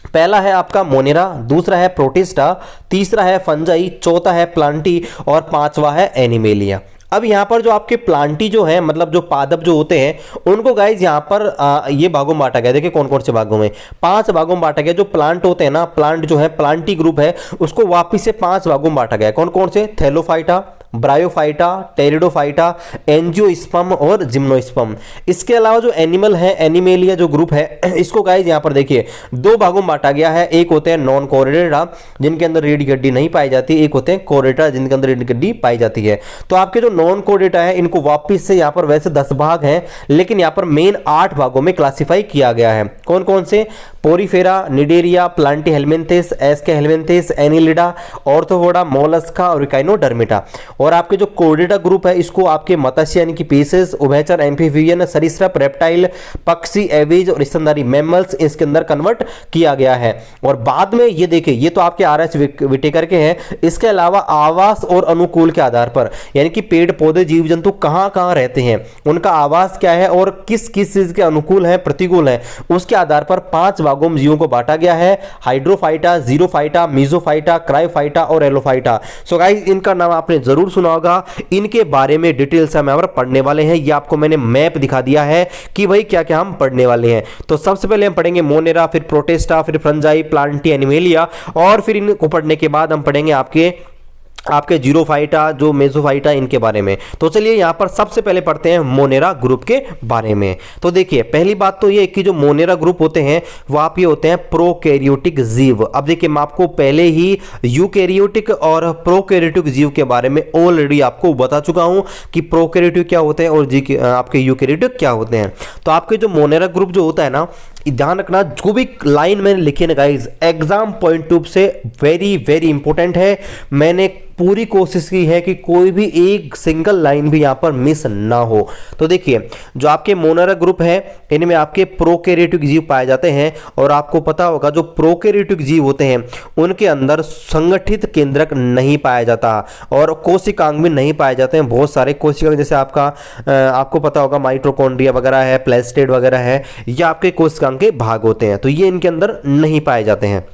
पहला है आपका मोनेरा, दूसरा है प्रोटिस्टा, तीसरा है फंजाई, चौथा है प्लांटी और पांचवा है एनिमेलिया। अब यहाँ पर जो आपके प्लांटी जो है, मतलब जो पादप जो होते हैं, उनको गाइज यहाँ पर ये भागों में बांटा गया। देखिए कौन कौन से भागों में, पांच भागों में बांटा गया। जो प्लांट होते हैं ना, प्लांट जो है प्लांटी ग्रुप है, उसको वापिस से पांच भागों में बांटा गया। कौन कौन से, थैलोफाइटा, ब्रायोफाइटा, टेरिडोफाइटा, एंजियोस्पर्म और जिम्नोस्पर्म। इसके अलावा जो एनिमल है, एनिमेलिया जो ग्रुप है, इसको गाइस यहाँ पर देखिए दो भागों में बांटा गया है। एक होते हैं नॉन कोरेटा, जिनके अंदर रीढ़ की हड्डी नहीं पाई जाती, एक होते हैं कोरेटा, जिनके अंदर रीढ़ की हड्डी पाई जाती है। तो आपके जो नॉन कोरेटा है, इनको वापिस से यहाँ पर वैसे 10 भाग हैं, लेकिन यहाँ पर मेन 8 भागों में क्लासिफाई किया गया है। कौन कौन से, porifera, cnidaria, platyhelminthes, aschelminthes, annelida, arthropoda, mollusca और इकाइनोडर्मिटा। और आपके जो कोर्डेटा ग्रुप है, इसको आपके मत्स्य यानी कि पीसेस, उभयचर, एम्फीबियन, सरीसृप, रेप्टाइल, पक्षी, एविज और स्तनधारी मैमल्स, इसके अंदर कन्वर्ट किया गया है। और बाद में ये देखिए, ये तो आपके RH विटेकर के हैं। इसके अलावा आवास और अनुकूल के आधार पर, यानी कि पेड़ पौधे जीव जंतु कहां कहां रहते हैं, उनका आवास क्या है और किस किस चीज के अनुकूल है, प्रतिकूल है, उसके आधार पर 5 भागों में जीवों को बांटा गया है। हाइड्रोफाइटा, जीरोफाइटा, मीजोफाइटा, क्रायोफाइटा और एलोफाइटा। सो गाइस, इनका नाम आपने जरूर सुना होगा। इनके बारे में डिटेल से हम यहाँ पर पढ़ने वाले हैं। ये आपको मैंने मैप दिखा दिया है कि भाई क्या क्या हम पढ़ने वाले हैं। तो सबसे पहले हम पढ़ेंगे मोनेरा, फिर प्रोटिस्टा, फिर फंजाई, प्लांटी, एनिमेलिया, और फिर इनको पढ़ने के बाद हम पढ़ेंगे आपके जीरोफाइटा, जो मेसोफाइटा, इनके बारे में। तो चलिए यहाँ पर सबसे पहले पढ़ते हैं मोनेरा ग्रुप के बारे में। तो देखिए पहली बात तो ये कि जो मोनेरा ग्रुप होते हैं वो आप ये होते हैं प्रोकैरियोटिक जीव। अब देखिए मैं आपको पहले ही यूकैरियोटिक और प्रोकैरियोटिक जीव के बारे में ऑलरेडी आपको बता चुका हूं कि प्रोकैरियोटिक क्या होते हैं और आपके यूकैरियोटिक क्या होते हैं। तो आपके जो मोनेरा ग्रुप जो होता है ना, ध्यान रखना जो भी लाइन मैंने लिखी है ना गाइज, एग्जाम पॉइंट ऑफ से वेरी वेरी इंपॉर्टेंट है। मैंने पूरी कोशिश की है कि कोई भी एक सिंगल लाइन भी यहाँ पर मिस ना हो। तो देखिए, जो आपके मोनेरा ग्रुप है इनमें आपके प्रोकैरियोटिक जीव पाए जाते हैं, और आपको पता होगा जो प्रोकैरियोटिक जीव होते हैं उनके अंदर संगठित केंद्रक नहीं पाया जाता, और कोशिकांग भी नहीं पाए जाते हैं। बहुत सारे कोशिकांग जैसे आपको पता होगा माइटोकॉन्ड्रिया वगैरह है, प्लेस्टेड वगैरह है, ये आपके कोशिकांग के भाग होते हैं, तो ये इनके अंदर नहीं पाए जाते हैं।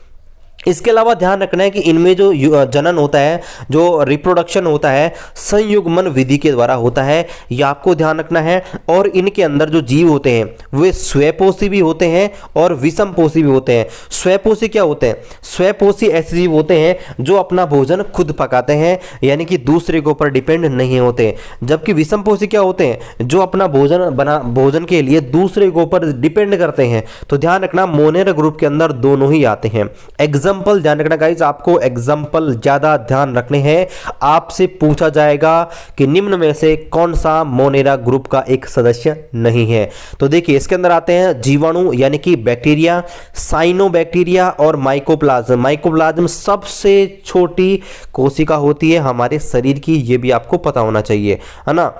इसके अलावा ध्यान रखना है कि इनमें जो जनन होता है, जो रिप्रोडक्शन होता है, संयुग्मन विधि के द्वारा होता है, ये आपको ध्यान रखना है। और इनके अंदर जो जीव होते हैं वे स्वयंपोषी भी होते हैं और विषमपोषी भी होते हैं। स्वयंपोषी क्या होते हैं? स्वयंपोषी ऐसे जीव होते हैं जो अपना भोजन खुद पकाते हैं, यानी कि दूसरे के ऊपर डिपेंड नहीं होते। जबकि विषमपोषी क्या होते हैं? जो अपना भोजन के लिए दूसरे के ऊपर डिपेंड करते हैं। तो ध्यान रखना मोनेरा ग्रुप के अंदर दोनों ही आते हैं। एग्जाम्पल ध्यान रखना गाइस, आपको एग्जाम्पल ज्यादा ध्यान रखने हैं। आपसे पूछा जाएगा कि निम्न में से कौन सा मोनेरा ग्रुप का एक सदस्य नहीं है। तो देखिए, इसके अंदर आते हैं जीवाणु यानी कि बैक्टीरिया, साइनोबैक्टीरिया और माइकोप्लाज्म। माइकोप्लाज्म सबसे छोटी कोशिका होती है हमारे शरीर की, ये भी आपको पता होना चाहिए, है ना।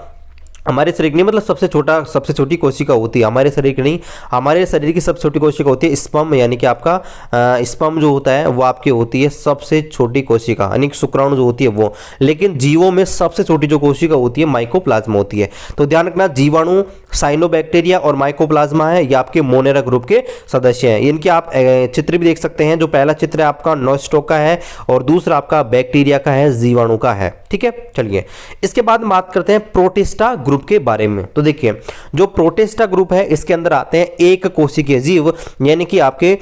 हमारे शरीर की नहीं, मतलब सबसे छोटी कोशिका होती है हमारे शरीर की नहीं, हमारे शरीर की सबसे छोटी कोशिका होती है स्पर्म, यानी कि आपका स्पर्म जो होता है वो आपकी होती है सबसे छोटी कोशिका, यानी शुक्राणु जो होती है वो। लेकिन जीवों में सबसे छोटी जो कोशिका होती है माइकोप्लाज्मा होती है। तो ध्यान रखना, जीवाणु, साइनोबैक्टीरिया और माइकोप्लाज्मा है, ये आपके मोनेरा ग्रुप के सदस्य हैं। इनके आप चित्र भी देख सकते हैं। जो पहला चित्र है आपका नॉस्टॉक का है और दूसरा आपका बैक्टीरिया का है, जीवाणु का है। ठीक है, चलिए इसके बाद बात करते हैं प्रोटिस्टा ग्रुप के बारे में। तो देखिए, जो प्रोटिस्टा ग्रुप है इसके अंदर आते हैं एक कोशिकीय जीव, यानी कि आपके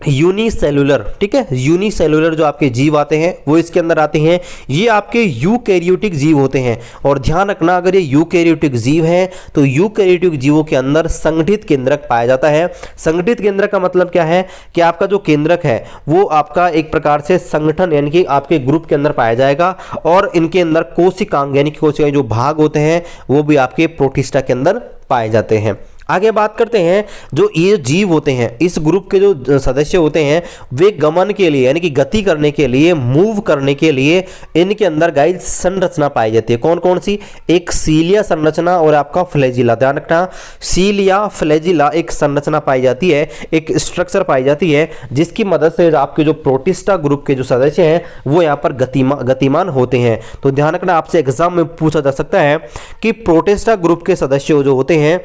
यूनिसेलुलर। ठीक है, यूनिसेलुलर जो आपके जीव आते हैं वो इसके अंदर आते हैं। ये आपके यूकैरियोटिक जीव होते हैं। और ध्यान रखना, अगर ये यूकैरियोटिक जीव हैं तो यूकैरियोटिक जीवों के अंदर संगठित केंद्रक पाया जाता है। संगठित केंद्रक का मतलब क्या है कि आपका जो केंद्रक है वो आपका एक प्रकार से संगठन यानी कि आपके ग्रुप के अंदर पाया जाएगा, और इनके अंदर कोशिकांग यानी कि कोशिकाएं जो भाग होते हैं वो भी आपके प्रोटिस्टा के अंदर पाए जाते हैं। आगे बात करते हैं, जो ये जीव होते हैं इस ग्रुप के जो सदस्य होते हैं वे गमन के लिए यानी कि गति करने के लिए, मूव करने के लिए इनके अंदर गाइस संरचना पाई जाती है। कौन कौन सी? एक सीलिया संरचना और आपका फ्लैजिला। ध्यान रखना, सीलिया फ्लैजिला एक संरचना पाई जाती है, एक स्ट्रक्चर पाई जाती है जिसकी मदद से आपके जो प्रोटिस्टा ग्रुप के जो सदस्य हैं वो यहाँ पर गतिमान होते हैं। तो ध्यान रखना, आपसे एग्जाम में पूछा जा सकता है कि प्रोटिस्टा ग्रुप के सदस्य जो होते हैं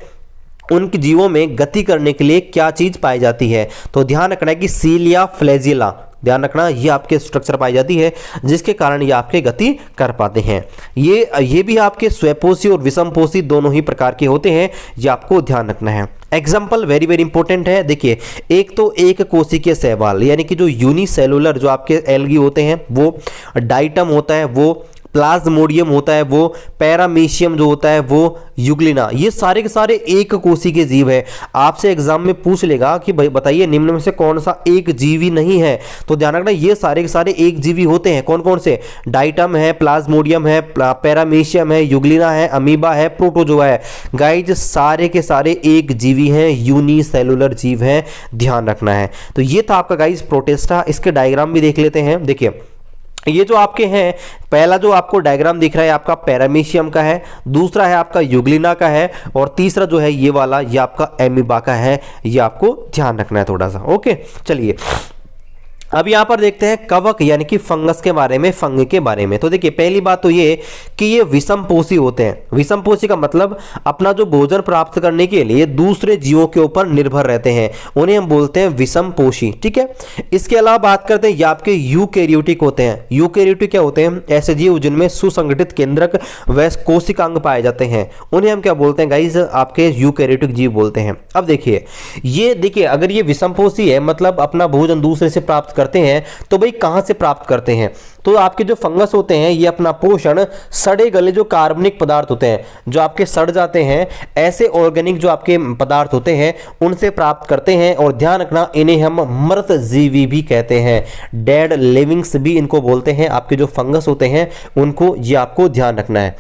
उनके जीवों में गति करने के लिए क्या चीज पाई जाती है। तो ध्यान रखना है कि सीलिया फ्लैजिला, ध्यान रखना ये आपके स्ट्रक्चर पाई जाती है जिसके कारण ये आपके गति कर पाते हैं। ये भी आपके स्वयंपोषी और विषमपोषी दोनों ही प्रकार के होते हैं, ये आपको ध्यान रखना है। एग्जाम्पल वेरी वेरी इंपॉर्टेंट है। देखिए, एक तो एक कोशिकीय शैवाल यानी कि जो यूनिसेलुलर जो आपके एल्गी होते हैं वो, डाइटम होता है वो, प्लाज्मोडियम होता है वो, पैरामीशियम जो होता है वो, यूग्लिना, ये सारे के सारे एक कोशिकीय जीव है। आपसे एग्जाम में पूछ लेगा कि भाई बताइए निम्न में से कौन सा एक जीवी नहीं है। तो ध्यान रखना, ये सारे के सारे एक जीवी होते हैं। कौन कौन से? डाइटम है, प्लाज्मोडियम है, पैरामीशियम है, यूग्लिना है, अमीबा है, प्रोटोजोआ है। गाइज सारे के सारे एक जीवी हैं, यूनिसेलुलर जीव हैं, ध्यान रखना है। तो ये था आपका गाइज प्रोटिस्टा। इसके डायग्राम भी देख लेते हैं। देखिए, ये जो आपके हैं, पहला जो आपको डायग्राम दिख रहा है आपका पैरामीशियम का है, दूसरा है आपका यूग्लिना का है, और तीसरा जो है ये वाला ये आपका अमीबा का है। ये आपको ध्यान रखना है थोड़ा सा। ओके, चलिए अब यहां पर देखते हैं कवक यानी कि फंगस के बारे में, फंग के बारे में। तो देखिए, पहली बात तो ये कि ये विषमपोषी होते हैं। विषमपोषी का मतलब अपना जो भोजन प्राप्त करने के लिए दूसरे जीवों के ऊपर निर्भर रहते हैं, उन्हें हम बोलते हैं विषमपोषी। ठीक है, इसके अलावा बात करते हैं ये आपके यूकैरियोटिक होते हैं। यूकैरियोटिक क्या होते हैं? ऐसे जीव जिनमें सुसंगठित केंद्रक व कोशिकांग पाए जाते हैं, उन्हें हम क्या बोलते हैं गाइज? आपके यूकैरियोटिक जीव बोलते हैं। अब देखिए, अगर ये विषमपोषी है मतलब अपना भोजन दूसरे से प्राप्त करते हैं, तो भाई कहां से प्राप्त करते हैं? तो आपके जो फंगस होते हैं ये अपना पोषण सड़े गले जो कार्बनिक पदार्थ होते हैं, जो आपके सड़ जाते हैं, ऐसे ऑर्गेनिक जो आपके पदार्थ होते हैं उनसे प्राप्त करते हैं। और ध्यान रखना, इन्हें हम मृत जीवी भी कहते हैं, डेड लिविंग्स भी इनको बोलते हैं। आपके जो फंगस होते हैं उनको, ये आपको ध्यान रखना है।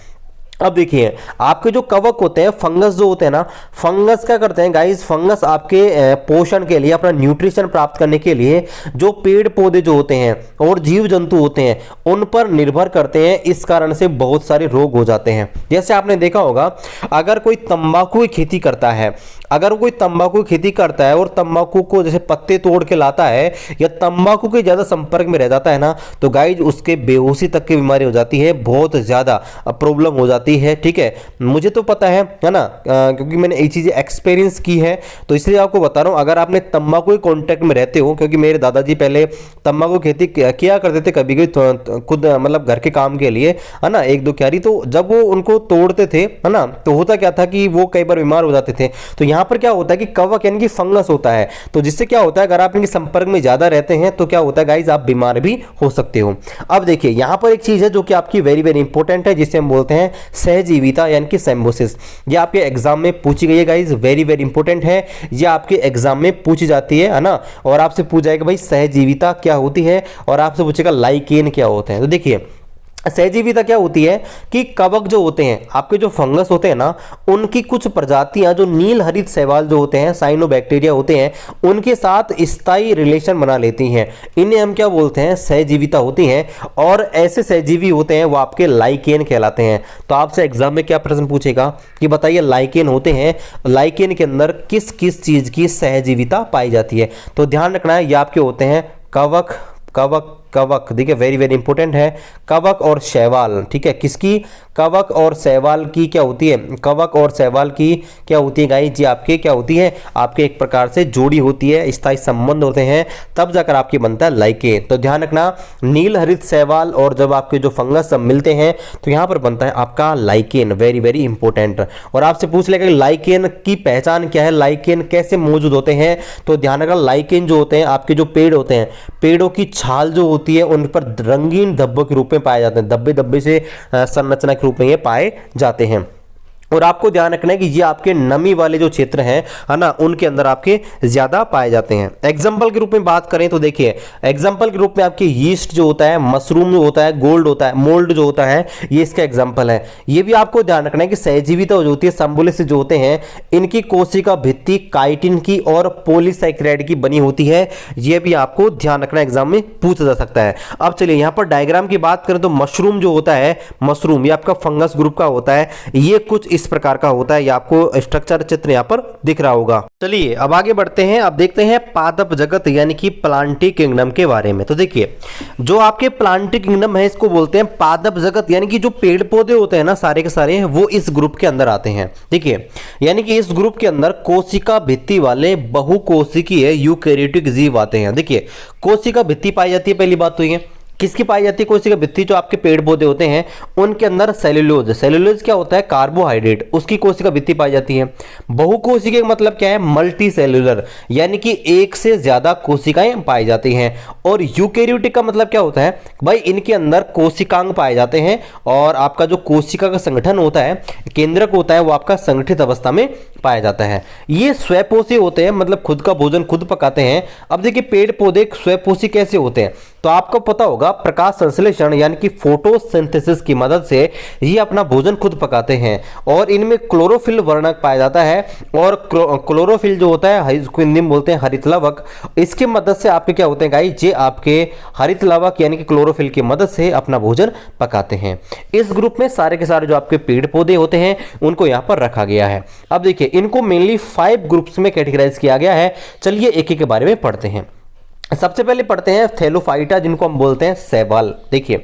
अब देखिए आपके जो कवक होते हैं, फंगस जो होते हैं ना, फंगस क्या करते हैं गाइस, फंगस आपके पोषण के लिए, अपना न्यूट्रिशन प्राप्त करने के लिए जो पेड़ पौधे जो होते हैं और जीव जंतु होते हैं उन पर निर्भर करते हैं। इस कारण से बहुत सारे रोग हो जाते हैं। जैसे आपने देखा होगा, अगर कोई तंबाकू की खेती करता है, अगर कोई तंबाकू की खेती करता है और तंबाकू को जैसे पत्ते तोड़ के लाता है या तंबाकू के ज़्यादा संपर्क में रह जाता है ना, तो गाइज उसके बेहोशी तक की बीमारी हो जाती है, बहुत ज़्यादा प्रॉब्लम हो जाती है। ठीक है, मुझे तो पता है ना, क्योंकि मैंने ये चीज़ें एक्सपीरियंस की है, तो इसलिए आपको बता रहा हूँ। अगर आपने तंबाकू के कॉन्टैक्ट में रहते हो, क्योंकि मेरे दादाजी पहले तंबाकू खेती किया करते थे, कभी कभी खुद मतलब घर के काम के लिए, है ना, एक दो क्यारी, तो जब वो उनको तोड़ते थे, है ना, तो होता क्या था कि वो कई बार बीमार हो जाते थे। तो यहाँ पर क्या होता है कि कवक यानी कि फंगस होता है, तो जिससे क्या होता है, अगर आप इनके संपर्क में ज्यादा रहते हैं तो क्या होता है गाइज, आप बीमार भी हो सकते हो। अब देखिए यहाँ पर एक चीज है जो कि आपकी वेरी वेरी इंपॉर्टेंट है, जिसे हम बोलते हैं सहजीविता यानी कि सिम्बायोसिस। ये आपके एग्जाम में पूछी गई है गाइज, वेरी वेरी इंपॉर्टेंट है, ये आपके एग्जाम में पूछी जाती है ना। और आपसे पूछा जाएगा भाई सहजीविता क्या होती है, और आपसे पूछेगा लाइकेन क्या होते हैं। तो देखिए सहजीविता क्या होती है कि कवक जो होते हैं, आपके जो फंगस होते हैं ना, उनकी कुछ प्रजातियां जो नील हरित शैवाल जो होते हैं, साइनोबैक्टीरिया होते हैं, उनके साथ स्थायी रिलेशन बना लेती हैं। इन्हें हम क्या बोलते हैं, सहजीविता होती हैं। और ऐसे सहजीवी होते हैं वो आपके लाइकेन कहलाते हैं। तो आपसे एग्जाम में क्या प्रश्न पूछेगा कि बताइए लाइकेन होते हैं, लाइकेन के अंदर किस किस चीज की सहजीविता पाई जाती है। तो ध्यान रखना है, ये आपके होते हैं कवक, कवक, कवक, देखिए वेरी वेरी इंपॉर्टेंट है, कवक और शैवाल। ठीक है, किसकी, कवक और शैवाल की क्या होती है, कवक और शैवाल की क्या होती है गाइस जी, आपके क्या होती है, आपके एक प्रकार से जोड़ी होती है, स्थायी संबंध होते हैं, तब जाकर आपकी बनता है लाइकेन। तो ध्यान रखना, नील हरित शैवाल और जब आपके जो फंगस सब मिलते हैं तो यहाँ पर बनता है आपका लाइकेन, वेरी वेरी इंपॉर्टेंट। और आपसे पूछ लेगा लाइकेन की पहचान क्या है, लाइकेन कैसे मौजूद होते हैं, तो ध्यान रखना लाइकेन जो होते हैं, आपके जो पेड़ होते हैं, पेड़ों की छाल जो होती है उन पर रंगीन धब्बों के रूप में पाए जाते हैं, धब्बे धब्बे से संरचना के रूप में ये पाए जाते हैं। और आपको ध्यान रखना है कि ये आपके नमी वाले जो क्षेत्र हैं, है ना, उनके अंदर आपके ज्यादा पाए जाते हैं। एग्जाम्पल के रूप में बात करें तो देखिए, एग्जाम्पल के रूप में आपके यीस्ट जो होता है, मशरूम जो होता है, गोल्ड होता है, मोल्ड जो होता है, ये इसका एग्जाम्पल है। ये भी आपको ध्यान रखना है कि सहजीविता जो होती है, संबुलिस जो होते हैं, इनकी कोशिका भित्ति काइटिन की और पॉलीसैकेराइड की बनी होती है। ये भी आपको ध्यान रखना, एग्जाम में पूछा जा सकता है। अब चलिए यहाँ पर डायग्राम की बात करें तो मशरूम जो होता है, मशरूम ये आपका फंगस ग्रुप का होता है, ये कुछ इस प्रकार का होता है, ये आपको स्ट्रक्चर चित्र यहाँ पर दिख रहा होगा। चलिए अब आगे बढ़ते हैं, अब देखते हैं पादप जगत यानी कि प्लांटी किंगडम के बारे में। तो देखिए जो आपके प्लांटी किंगडम है, इसको बोलते हैं पादप जगत, यानी कि जो पेड़ पौधे होते हैं ना सारे के सारे, वो इस ग्रुप के अंदर आते हैं। देखिए यानी कि इस ग्रुप के अंदर कोशिका भित्ति वाले बहुकोशिकीय यूकेरियोटिक जीव आते हैं। देखिए कोशिका भित्ति पाई जाती है, पहली बात तो ये किसकी पाई जाती है, कोशिका भित्ति, जो आपके पेड़ पौधे होते हैं उनके अंदर सेलुलोज, सेलुलोज क्या होता है, कार्बोहाइड्रेट, उसकी कोशिका भित्ति पाई जाती है। बहुकोशिकीय का मतलब क्या है, मल्टी सेलुलर, यानी कि एक से ज्यादा कोशिकाएं पाई जाती हैं। और यूकेरियोटिक का मतलब क्या होता है भाई, इनके अंदर कोशिकांग पाए जाते हैं, और आपका जो कोशिका का संगठन होता है, केंद्रक होता है, वो आपका संगठित अवस्था में पाया जाता है। ये स्वयपोषी होते हैं, मतलब खुद का भोजन खुद पकाते हैं। अब देखिए पेड़ पौधे स्वयपोषी कैसे होते हैं, तो आपको पता होगा प्रकाश संश्लेषण यानी कि फोटोसिंथेसिस की मदद से ये अपना भोजन खुद पकाते हैं। और इनमें क्लोरोफिल वर्णक पाया जाता है, और क्लोरोफिल जो होता है इसको हिंदी में बोलते हैं हरित लवक, इसकी मदद से आपके क्या होते हैं गाइस, ये आपके हरित लवक यानी कि क्लोरोफिल की मदद से अपना भोजन पकाते हैं। इस ग्रुप में सारे के सारे जो आपके पेड़ पौधे होते हैं उनको यहाँ पर रखा गया है। अब देखिए इनको मेनली 5 ग्रुप्स में कैटेगराइज किया गया है। चलिए एक एक के बारे में पढ़ते हैं। सबसे पहले पढ़ते हैं थैलोफाइटा, जिनको हम बोलते हैं शैवाल। देखिए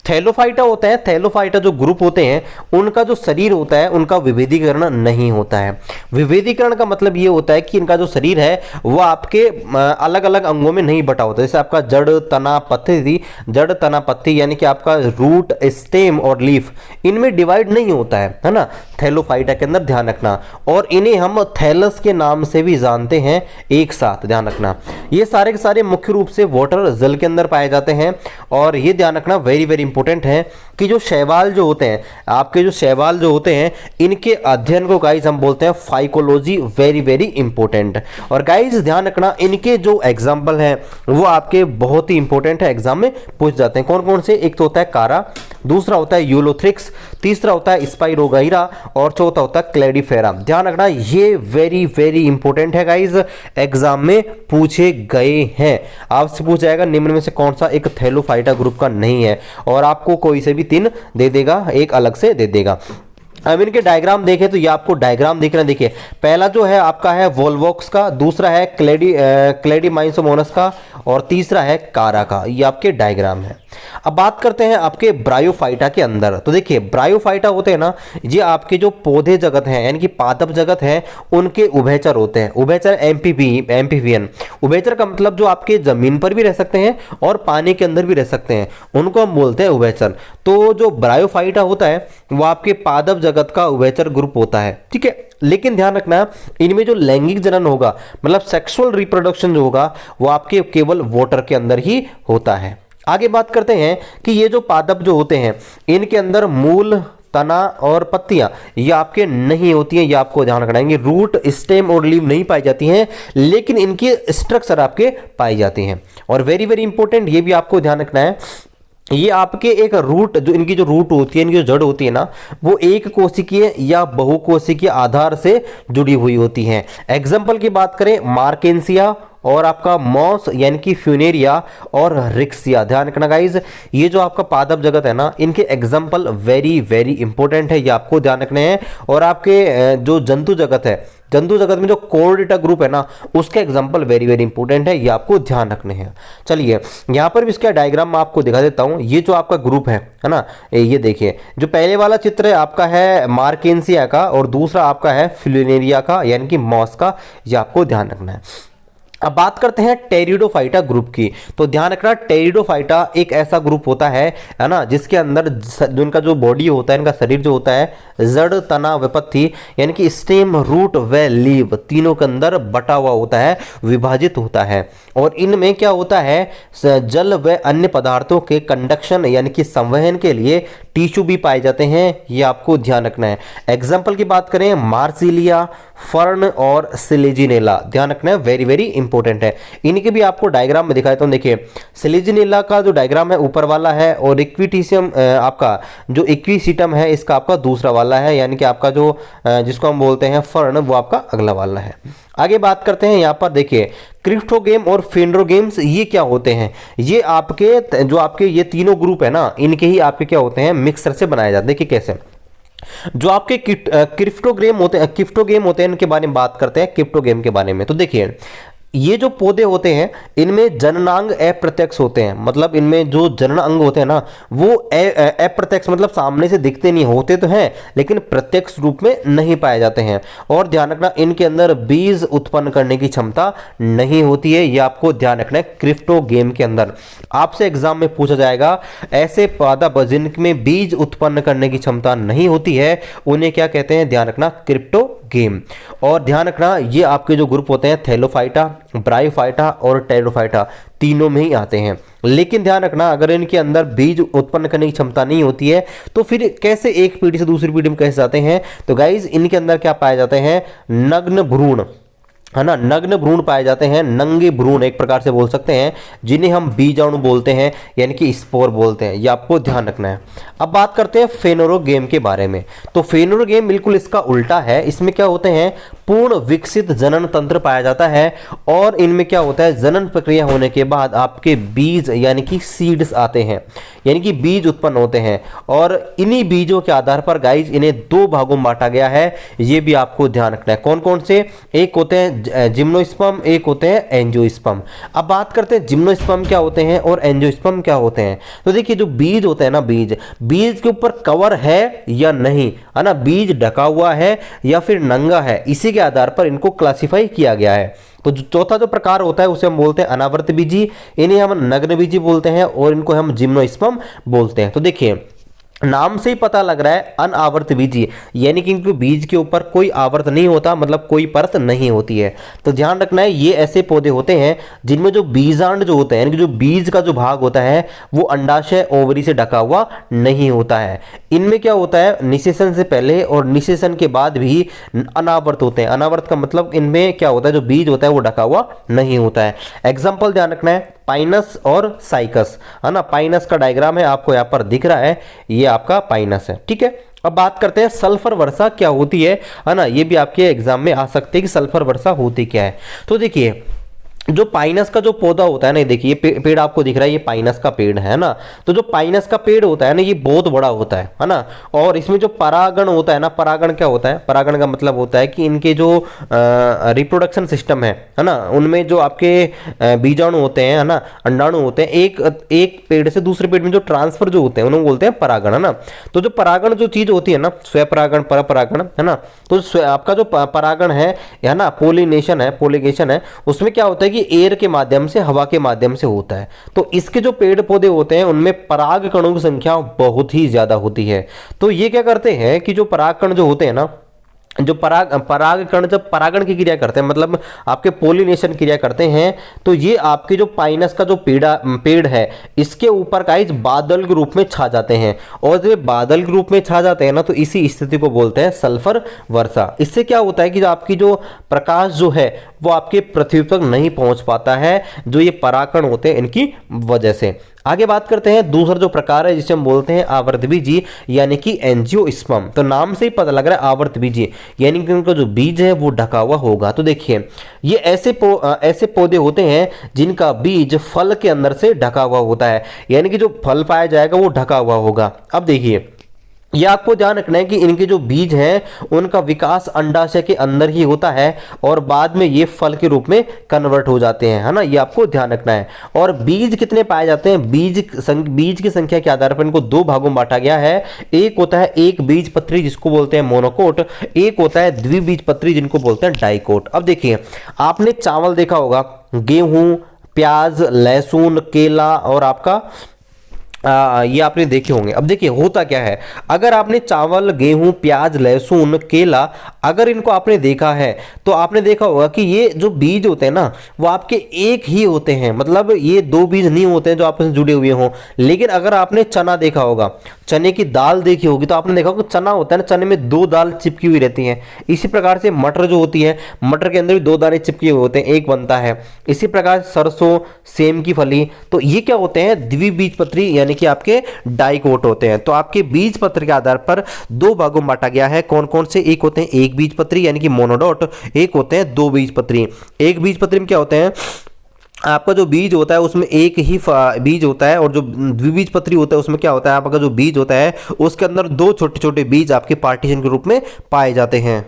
थैलोफाइटा होता है, थैलोफाइटा जो ग्रुप होते हैं उनका जो शरीर होता है उनका विभेदीकरण नहीं होता है। विभेदीकरण का मतलब ये होता है कि इनका जो शरीर है वो आपके अलग अलग अंगों में नहीं बटा होता। जैसे आपका जड़ तना पत्ती, जड़ तना पत्ती यानी कि आपका रूट स्टेम और लीफ, इनमें डिवाइड नहीं होता है ना थैलोफाइटा के अंदर, ध्यान रखना। और इन्हें हम थैलस के नाम से भी जानते हैं, एक साथ ध्यान रखना। ये सारे के सारे मुख्य रूप से वाटर जल के अंदर पाए जाते हैं। और ये ध्यान रखना वेरी वेरी इंपॉर्टेंट है कि जो शैवाल जो होते हैं, आपके जो शैवाल जो होते हैं, इनके अध्ययन को गाइज हम बोलते हैं फाइकोलॉजी। Very very important. और गाइज ध्यान रखना इनके जो एग्जाम्पल हैं वो आपके बहुत ही इंपॉर्टेंट है, एग्जाम में पूछ जाते हैं। कौन कौन से? एक तो होता है कारा, दूसरा होता है यूलोथ्रिक्स, तीसरा होता है स्पाइरोगाइरा और चौथा होता है क्लेडिफेरा। ध्यान रखना ये वेरी वेरी इंपॉर्टेंट है गाइज, एग्जाम में पूछे गए हैं। आपसे पूछा जाएगा निम्न में से कौन सा एक थैलोफाइटा ग्रुप का नहीं है, और आपको कोई से भी 3 दे देगा, एक अलग से दे देगा। अब इनके डायग्राम देखें तो ये आपको डायग्राम देखना। देखिए पहला जो है आपका है वोल्वोक्स का, दूसरा है क्लेडिमाइसोमोनस का और तीसरा है कारा का। ये आपके डायग्राम है। अब बात करते हैं आपके ब्रायोफाइटा के अंदर। तो देखिए ब्रायोफाइटा होते हैं ना, ये आपके जो पौधे जगत हैं यानी कि पादप जगत हैं, उनके उभयचर होते हैं। उभयचर एम्फीबियन। उभयचर का मतलब जो आपके जमीन पर भी रह सकते हैं और पानी के अंदर भी रह सकते हैं, उनको हम बोलते हैं उभयचर। तो जो ब्रायोफाइटा होता है वो आपके पादप जगत का उभयचर ग्रुप होता है, ठीक है। लेकिन ध्यान रखना इनमें जो लैंगिक जनन होगा, मतलब सेक्सुअल रिप्रोडक्शन जो होगा, वो आपके केवल वाटर के अंदर ही होता है। आगे बात करते हैं कि ये जो पादप जो होते हैं, इनके अंदर मूल, तना और पत्तियां ये आपके नहीं होती हैं। ये आपको ध्यान रखना है। रूट, स्टेम और लीव नहीं पाई जाती हैं, लेकिन इनकी स्ट्रक्चर आपके पाई जाती हैं। और वेरी वेरी इंपॉर्टेंट ये भी आपको ध्यान रखना है, ये आपके एक रूट, जो इनकी जो रूट होती है, इनकी जो जड़ होती है ना, वो एक कोशिकीय या बहुकोशिकीय आधार से जुड़ी हुई होती हैं। एग्जाम्पल की बात करें, मार्केंसिया और आपका मॉस यानी कि फ्यूनेरिया और रिक्सिया। ध्यान रखना गाइज, ये जो आपका पादप जगत है ना, इनके एग्जाम्पल वेरी वेरी इंपॉर्टेंट है, ये आपको ध्यान रखने हैं। और आपके जो जंतु जगत है, जंतु जगत में जो कोर्डेटा ग्रुप है ना, उसका एग्जाम्पल वेरी वेरी इंपॉर्टेंट है, ये आपको ध्यान रखने हैं। चलिए यहाँ पर भी इसका डायग्राम मैं आपको दिखा देता हूँ। ये जो आपका ग्रुप है ना, ये देखिए जो पहले वाला चित्र है आपका है मार्केंसिया का और दूसरा आपका है फ्यूनेरिया का यानी कि मॉस का, ये आपको ध्यान रखना है। अब बात करते हैं टेरिडोफाइटा ग्रुप की। तो ध्यान रखना टेरिडोफाइटा एक ऐसा ग्रुप होता है ना, जिसके अंदर जो इनका जो बॉडी होता है, इनका शरीर जो होता है, जड़, तना, विपत्ति यानी कि स्टेम, रूट व लीव तीनों के अंदर बटा हुआ होता है, विभाजित होता है। और इनमें क्या होता है, जल व अन्य पदार्थों के कंडक्शन यानी कि संवहन के लिए टिश्यू भी पाए जाते हैं, ये आपको ध्यान रखना है। एग्जाम्पल की बात करें, मार्सिलिया, फर्न और सिलेजिनेला। ध्यान रखना है, वेरी वेरी इंपॉर्टेंट है। इनके भी आपको डायग्राम में दिखाता हूं। देखिए सिलेजिनेला का जो डायग्राम है ऊपर वाला है, और इक्विटिशियम आपका जो इक्विसिटम है इसका आपका दूसरा वाला है, यानी कि आपका जो जिसको हम बोलते हैं फर्न, वो आपका अगला वाला है। आगे बात करते हैं, यहाँ पर देखिए क्रिप्टोगेम और फेंड्रोगेम्स ये क्या होते हैं। ये आपके जो आपके ये तीनों ग्रुप है ना, इनके ही आपके क्या होते हैं, मिक्सर से बनाए जाते हैं। देखिए कैसे, जो आपके क्रिप्टोगेम होते हैं, इनके बारे में बात करते हैं, क्रिप्टोगेम के बारे में। तो देखिए ये जो पौधे होते हैं, इनमें जननांग अप्रत्यक्ष होते हैं, मतलब इनमें जो जनन अंग होते हैं ना, वो अप्रत्यक्ष मतलब सामने से दिखते नहीं, होते तो हैं लेकिन प्रत्यक्ष रूप में नहीं पाए जाते हैं। और ध्यान रखना इनके अंदर बीज उत्पन्न करने की क्षमता नहीं होती है, ये आपको ध्यान रखना है। क्रिप्टोगेम के अंदर आपसे एग्जाम में पूछा जाएगा, ऐसे पादप जिनमें बीज उत्पन्न करने की क्षमता नहीं होती है, उन्हें क्या कहते हैं, ध्यान रखना क्रिप्टोगेम। और ध्यान रखना ये आपके जो ग्रुप होते हैं, थैलोफाइटा, ब्रायोफाइटा और टेरिडोफाइटा, तीनों में ही आते हैं। लेकिन ध्यान रखना अगर इनके अंदर बीज उत्पन्न करने की क्षमता नहीं होती है, तो फिर कैसे एक पीढ़ी से दूसरी पीढ़ी में कैसे जाते हैं। तो गाइज इनके अंदर क्या पाए जाते हैं, नग्न भ्रूण, है ना, नग्न भ्रूण पाए जाते हैं, नंगे भ्रूण एक प्रकार से बोल सकते हैं, जिन्हें हम बीजाणु बोलते हैं यानी कि स्पोर बोलते हैं, ये आपको ध्यान रखना है। अब बात करते हैं फेनोरोगेम के बारे में। तो फेनोरोगेम बिल्कुल इसका उल्टा है। इसमें क्या होते हैं, पूर्ण विकसित जनन तंत्र पाया जाता है, और इनमें क्या होता है, जनन प्रक्रिया होने के बाद आपके बीज यानी कि सीड्स आते हैं, यानी कि बीज उत्पन्न होते हैं। और इन्हीं बीजों के आधार पर गाइज इन्हें 2 भागों में बांटा गया है, ये भी आपको ध्यान रखना है। कौन कौन से, एक होते हैं जिम्नोस्पर्म, एक होते हैं एंजियोस्पर्म। अब बात करते हैं जिम्नोस्पर्म क्या होते हैं और एंजियोस्पर्म क्या होते हैं। तो देखिए जो बीज होते हैं ना, बीज के ऊपर कवर है या नहीं, है ना, बीज ढका हुआ है या फिर नंगा है, इसी के आधार पर इनको क्लासिफाई किया गया है। तो जो चौथा जो प्रकार होता है उसे हम बोलते हैं अनावर्त बीजी, इन्हें हम नग्न बीजी बोलते हैं और इनको हम जिम्नोस्पर्म बोलते हैं। तो देखिए नाम से ही पता लग रहा है अनावर्त बीजी, यानी कि इनके बीज के ऊपर कोई आवर्त नहीं होता, मतलब कोई परत नहीं होती है। तो ध्यान रखना है, ये ऐसे पौधे होते हैं जिनमें जो बीजांड जो होते हैं, यानी कि जो बीज का जो भाग होता है वो अंडाशय ओवरी से ढका हुआ नहीं होता है। इनमें क्या होता है, निषेचन से पहले और निषेचन के बाद भी अनावर्त होते हैं। अनावर्त का मतलब इनमें क्या होता है, जो बीज होता है वो ढका हुआ नहीं होता है। एग्जाम्पल ध्यान रखना है, पाइनस और साइकस, है ना। पाइनस का डायग्राम है, आपको यहाँ पर दिख रहा है, ये आपका पाइनस है, ठीक है। अब बात करते हैं सल्फर वर्षा क्या होती है ना। ये भी आपके एग्जाम में आ सकते हैं कि सल्फर वर्षा होती क्या है। तो देखिए, जो पाइनस का जो पौधा होता है ना, देखिए पेड़ आपको दिख रहा है, ये पाइनस का पेड़ है ना। तो जो पाइनस का पेड़ होता है ना, ये बहुत बड़ा होता है ना। और इसमें जो परागण होता है ना, परागण क्या होता है, परागण का मतलब होता है कि इनके जो रिप्रोडक्शन सिस्टम है ना, उनमें जो आपके बीजाणु होते हैं, है ना, अंडाणु होते हैं, एक पेड़ से दूसरे पेड़ में जो ट्रांसफर जो होते हैं उन्हें बोलते हैं परागण, है ना। तो जो परागण जो चीज होती है ना, स्वपरागण, परपरागण, है ना। तो आपका जो परागण है ना, पोलिनेशन है, पोलिगेशन है, उसमें क्या होता है कि एयर के माध्यम से, हवा के माध्यम से होता है। तो इसके जो पेड़ पौधे होते हैं उनमें पराग कणों की संख्या बहुत ही ज्यादा होती है। तो ये क्या करते हैं कि जो पराग कण जो होते हैं ना, जो पराग कण जब परागण की क्रिया करते हैं, मतलब आपके पोलिनेशन क्रिया करते हैं, तो ये आपके जो पाइनस का जो पेड़ है इसके ऊपर गाइस बादल के रूप में छा जाते हैं। और जब बादल के रूप में छा जाते हैं ना, तो इसी स्थिति को बोलते हैं सल्फर वर्षा। इससे क्या होता है कि जो आपकी जो प्रकाश जो है वो आपके पृथ्वी तक नहीं पहुंच पाता है, जो ये परागकण होते हैं इनकी वजह से। आगे बात करते हैं दूसरा जो प्रकार है जिसे हम बोलते हैं आवर्तबीजी, यानी कि एंजियोस्पर्म। तो नाम से ही पता लग रहा है आवर्तबीजी, यानी कि उनका जो बीज है वो ढका हुआ होगा। तो देखिए, ये ऐसे पौधे होते हैं जिनका बीज फल के अंदर से ढका हुआ होता है, यानी कि जो फल पाया जाएगा वो ढका हुआ होगा। अब देखिए, ये आपको ध्यान रखना है कि इनके जो बीज हैं उनका विकास अंडाशय के अंदर ही होता है और बाद में ये फल के रूप में कन्वर्ट हो जाते हैं, है ना। ये आपको ध्यान रखना है। और बीज कितने पाए जाते हैं, बीज की संख्या के आधार पर इनको दो भागों में बांटा गया है। एक होता है एक बीज पत्री जिसको बोलते हैं मोनोकोट, एक होता है द्विबीज पत्री जिनको बोलते हैं डाइकोट। अब देखिए, आपने चावल देखा होगा, गेहूं, प्याज, लहसुन, केला और आपका ये आपने देखे होंगे। अब देखिए होता क्या है, अगर आपने चावल, गेहूं, प्याज, लहसुन, केला, अगर इनको आपने देखा है तो आपने देखा होगा कि ये जो बीज होते हैं ना वो आपके एक ही होते हैं, मतलब ये दो बीज नहीं होते हैं जो आपस में जुड़े हुए हों। लेकिन अगर आपने चना देखा होगा, चने की दाल देखी होगी, तो आपने देखा होगा चना होता है ना, चने में दो दाल चिपकी हुई रहती हैं। इसी प्रकार से मटर जो होती है, मटर के अंदर भी दो दाने चिपके हुए होते हैं, एक बनता है। इसी प्रकार सरसों, सेम की फली, तो ये क्या होते हैं, द्विबीजपत्री यानी कि आपके डाइकोट होते हैं। तो आपके बीज पत्र के आधार पर दो भागों में बांटा गया है। कौन कौन से, एक होते हैं एक बीज पत्री यानी कि मोनोडॉट, एक होते हैं दो बीज पत्री। एक बीज पत्री में क्या होते हैं, आपका जो बीज होता है उसमें एक ही बीज होता है, और जो द्विबीज पत्री होता है उसमें क्या होता है, आपका जो बीज होता है उसके अंदर दो छोटे छोटे बीज आपके पार्टीशन के रूप में पाए जाते हैं।